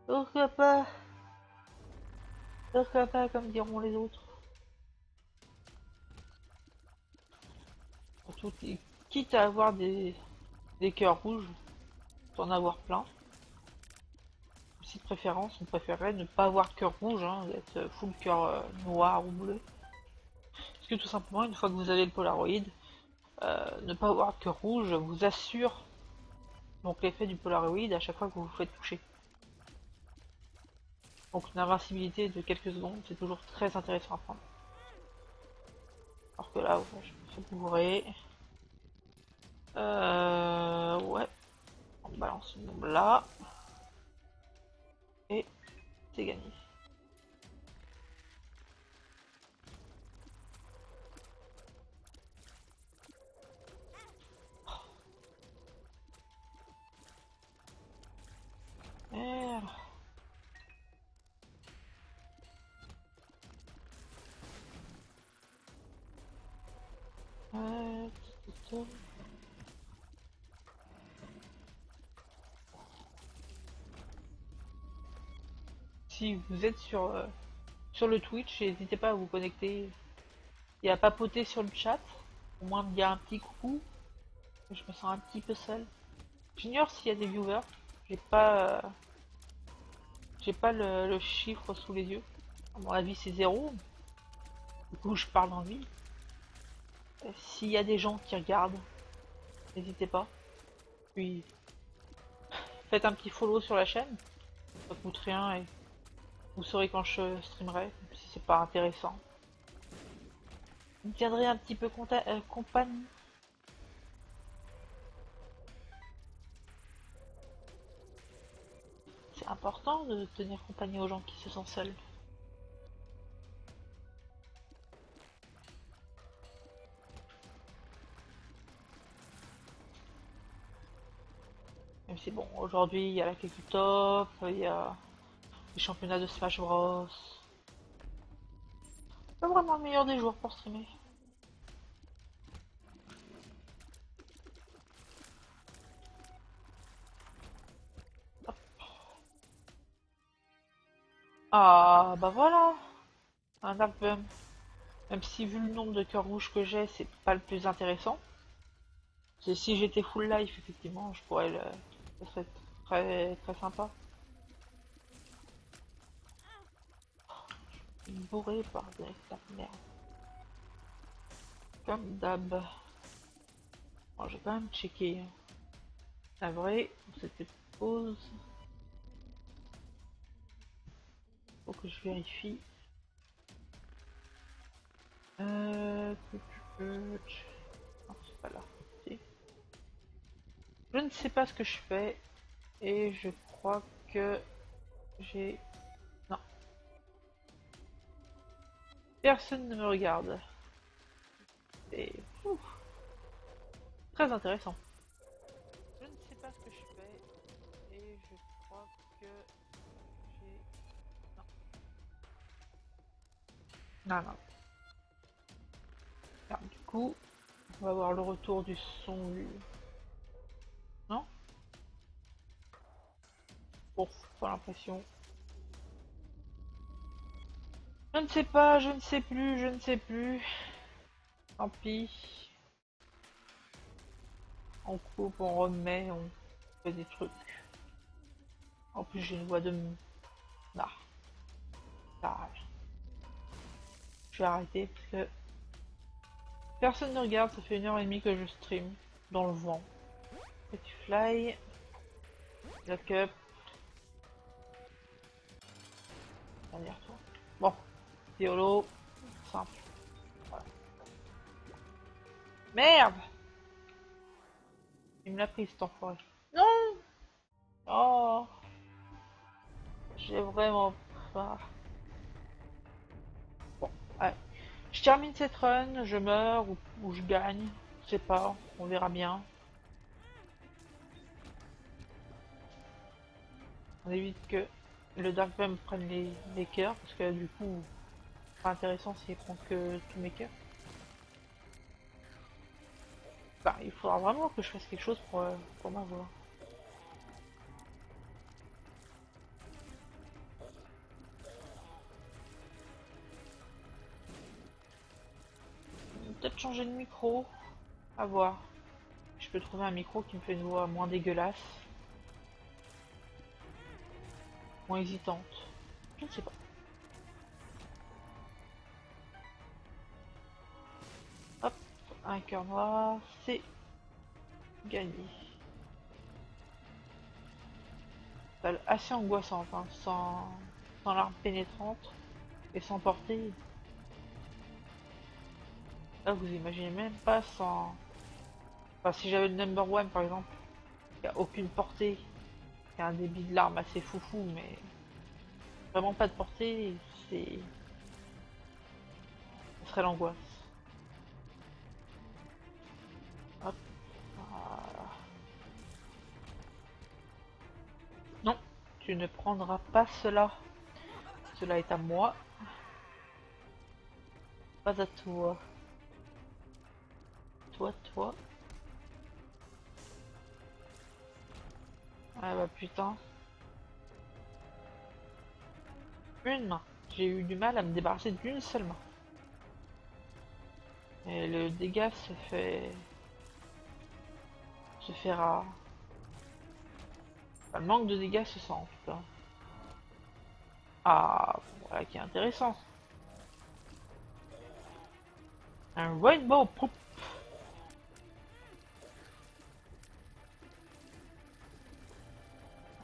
Pourquoi pas? Pourquoi pas, comme diront les autres. Surtout, quitte à avoir des cœurs rouges, pour en avoir plein. petite préférence, on préférerait ne pas avoir de cœur rouge, hein, d'être full cœur noir ou bleu. Parce que tout simplement, une fois que vous avez le Polaroid, ne pas avoir de cœur rouge vous assure donc l'effet du Polaroid à chaque fois que vous vous faites toucher. Donc une invincibilité de quelques secondes, c'est toujours très intéressant à prendre. Alors que là, ouais, je me fais bourrer. Ouais. On balance une bombe là. Et c'est gagné. Merde. Si vous êtes sur le Twitch, n'hésitez pas à vous connecter et à papoter sur le chat. Au moins me dire un petit coucou. Je me sens un petit peu seul. J'ignore s'il y a des viewers. J'ai pas le chiffre sous les yeux. À mon avis c'est 0. Du coup je parle en vie. S'il y a des gens qui regardent, n'hésitez pas. Puis faites un petit follow sur la chaîne. Ça coûte rien et vous saurez quand je streamerai, même si c'est pas intéressant. Vous me tiendrez un petit peu compagnie. C'est important de tenir compagnie aux gens qui se sentent seuls. Même si bon, aujourd'hui il y a la queue du top, il y a les championnats de Smash Bros. Pas vraiment le meilleur des jours pour streamer. Hop. Ah bah voilà, un Dark Bum. Même si vu le nombre de cœurs rouges que j'ai, c'est pas le plus intéressant. Si j'étais full life, effectivement, je pourrais le... Ça serait très très sympa. Bourré par des merde. Comme d'hab. Bon, j'ai quand même checké. La vraie, c'était pause. Faut que je vérifie. Non, c'est pas là. Si. Je ne sais pas ce que je fais. Et je crois que j'ai... Non. Personne ne me regarde. C'est très intéressant. Je ne sais pas ce que je fais. Et je crois que j'ai... Non. Non. Alors, du coup, on va voir le retour du son. Non? Bon, pas l'impression. Je ne sais pas, je ne sais plus, je ne sais plus. Tant pis. On coupe, on remet, on fait des trucs. En plus, j'ai une voix de... Nah. Ça, je vais arrêter parce que personne ne regarde, ça fait 1h30 que je stream dans le vent. Petit fly. Lock up. Dernière tour. Bon. Diolo. Simple. Voilà. Merde! Il me l'a pris cet enfoiré. Non! Oh! J'ai vraiment pas... Bon, allez. Je termine cette run, je meurs ou je gagne. Je sais pas, on verra bien. On évite que le Dark Bum prenne les cœurs, parce que du coup, c'est pas intéressant s'il prend que tous mes cœurs. Bah, il faudra vraiment que je fasse quelque chose pour m'avoir. Peut-être changer de micro, à voir. Je peux trouver un micro qui me fait une voix moins dégueulasse. moins hésitante. Je ne sais pas. Hop, un cœur noir, c'est gagné. Balle assez angoissante, hein, sans l'arme pénétrante et sans portée. Là, vous imaginez même pas sans... Enfin, si j'avais le number one par exemple, il n'y a aucune portée. Il y a un débit de l'arme assez foufou, mais vraiment pas de portée, c'est... Ce serait l'angoisse. Hop. Voilà. Non, tu ne prendras pas cela. Cela est à moi. Pas à toi. Toi. Ah bah putain. Une main. J'ai eu du mal à me débarrasser d'une seule main. Et le dégât se fait rare. Enfin, le manque de dégâts se sent en tout cas. Ah, voilà qui est intéressant. Un rainbow poop.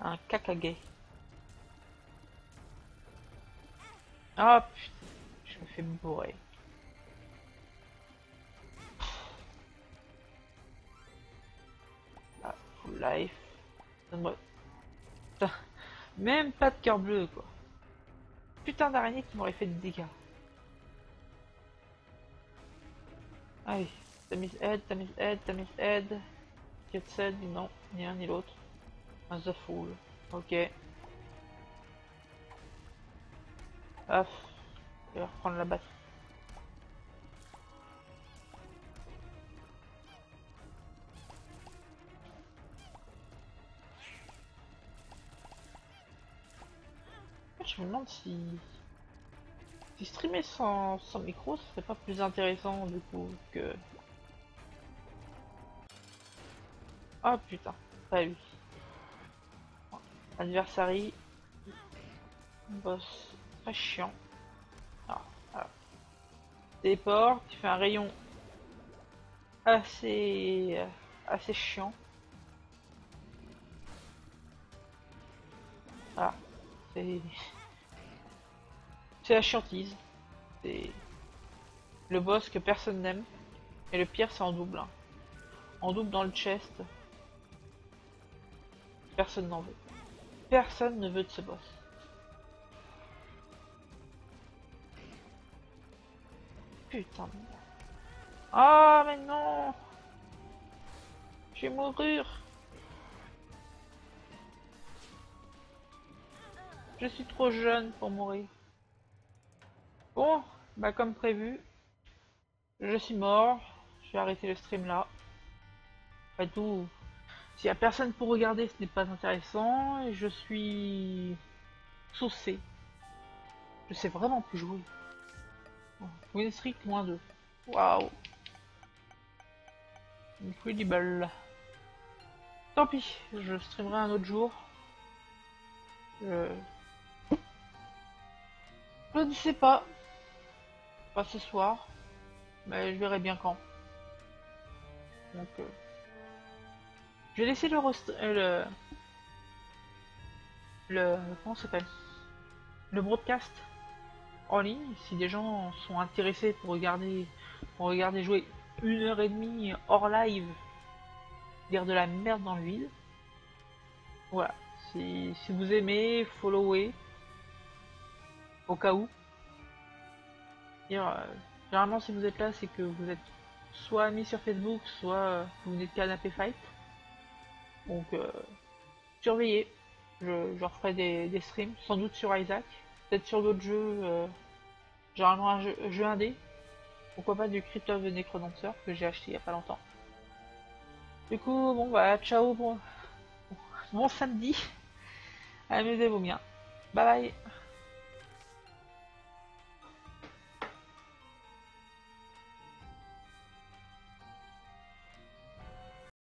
Un Kakage. Ah putain, je me fais bourrer. Ah, full life. Donne-moi. Putain, même pas de cœur bleu quoi. Putain d'araignée qui m'aurait fait des dégâts. Allez, Tamis aide. Get said, non, ni l'un ni l'autre. Un The Fool. Ok. Hop. Je vais reprendre la batterie. Je me demande si streamer sans micro, ce serait pas plus intéressant du coup que... Ah putain, pas lui. Adversary. Boss très chiant. Ah, voilà. Téléport, tu fais un rayon assez chiant. Voilà. C'est la chiantise. C'est le boss que personne n'aime. Et le pire, c'est en double. Hein. En double dans le chest. Personne n'en veut. Personne ne veut de ce boss. Putain de merde. Ah mais non. Je vais mourir. Je suis trop jeune pour mourir. Bon, bah comme prévu, je suis mort. Je vais arrêter le stream là. Après tout, s'il y a personne pour regarder, ce n'est pas intéressant. Et je suis saucé. Je sais vraiment plus jouer. Win streak -2. Waouh. Incredible. Tant pis, je streamerai un autre jour. Je ne sais pas. Pas ce soir. Mais je verrai bien quand. Donc, je vais laisser comment ça s'appelle, le broadcast en ligne si des gens sont intéressés pour regarder jouer 1 h 30 hors live, dire de la merde dans le vide. Voilà, si vous aimez, followez au cas où. Généralement si vous êtes là, c'est que vous êtes soit amis sur Facebook, soit vous venez de Canapé Fight. Donc surveillez. Je referai des streams, sans doute sur Isaac, peut-être sur d'autres jeux, généralement un jeu indé. Pourquoi pas du Crypt of the Necrodancer que j'ai acheté il y a pas longtemps. Du coup, bon bah ciao, bon samedi, amusez-vous bien. Bye bye.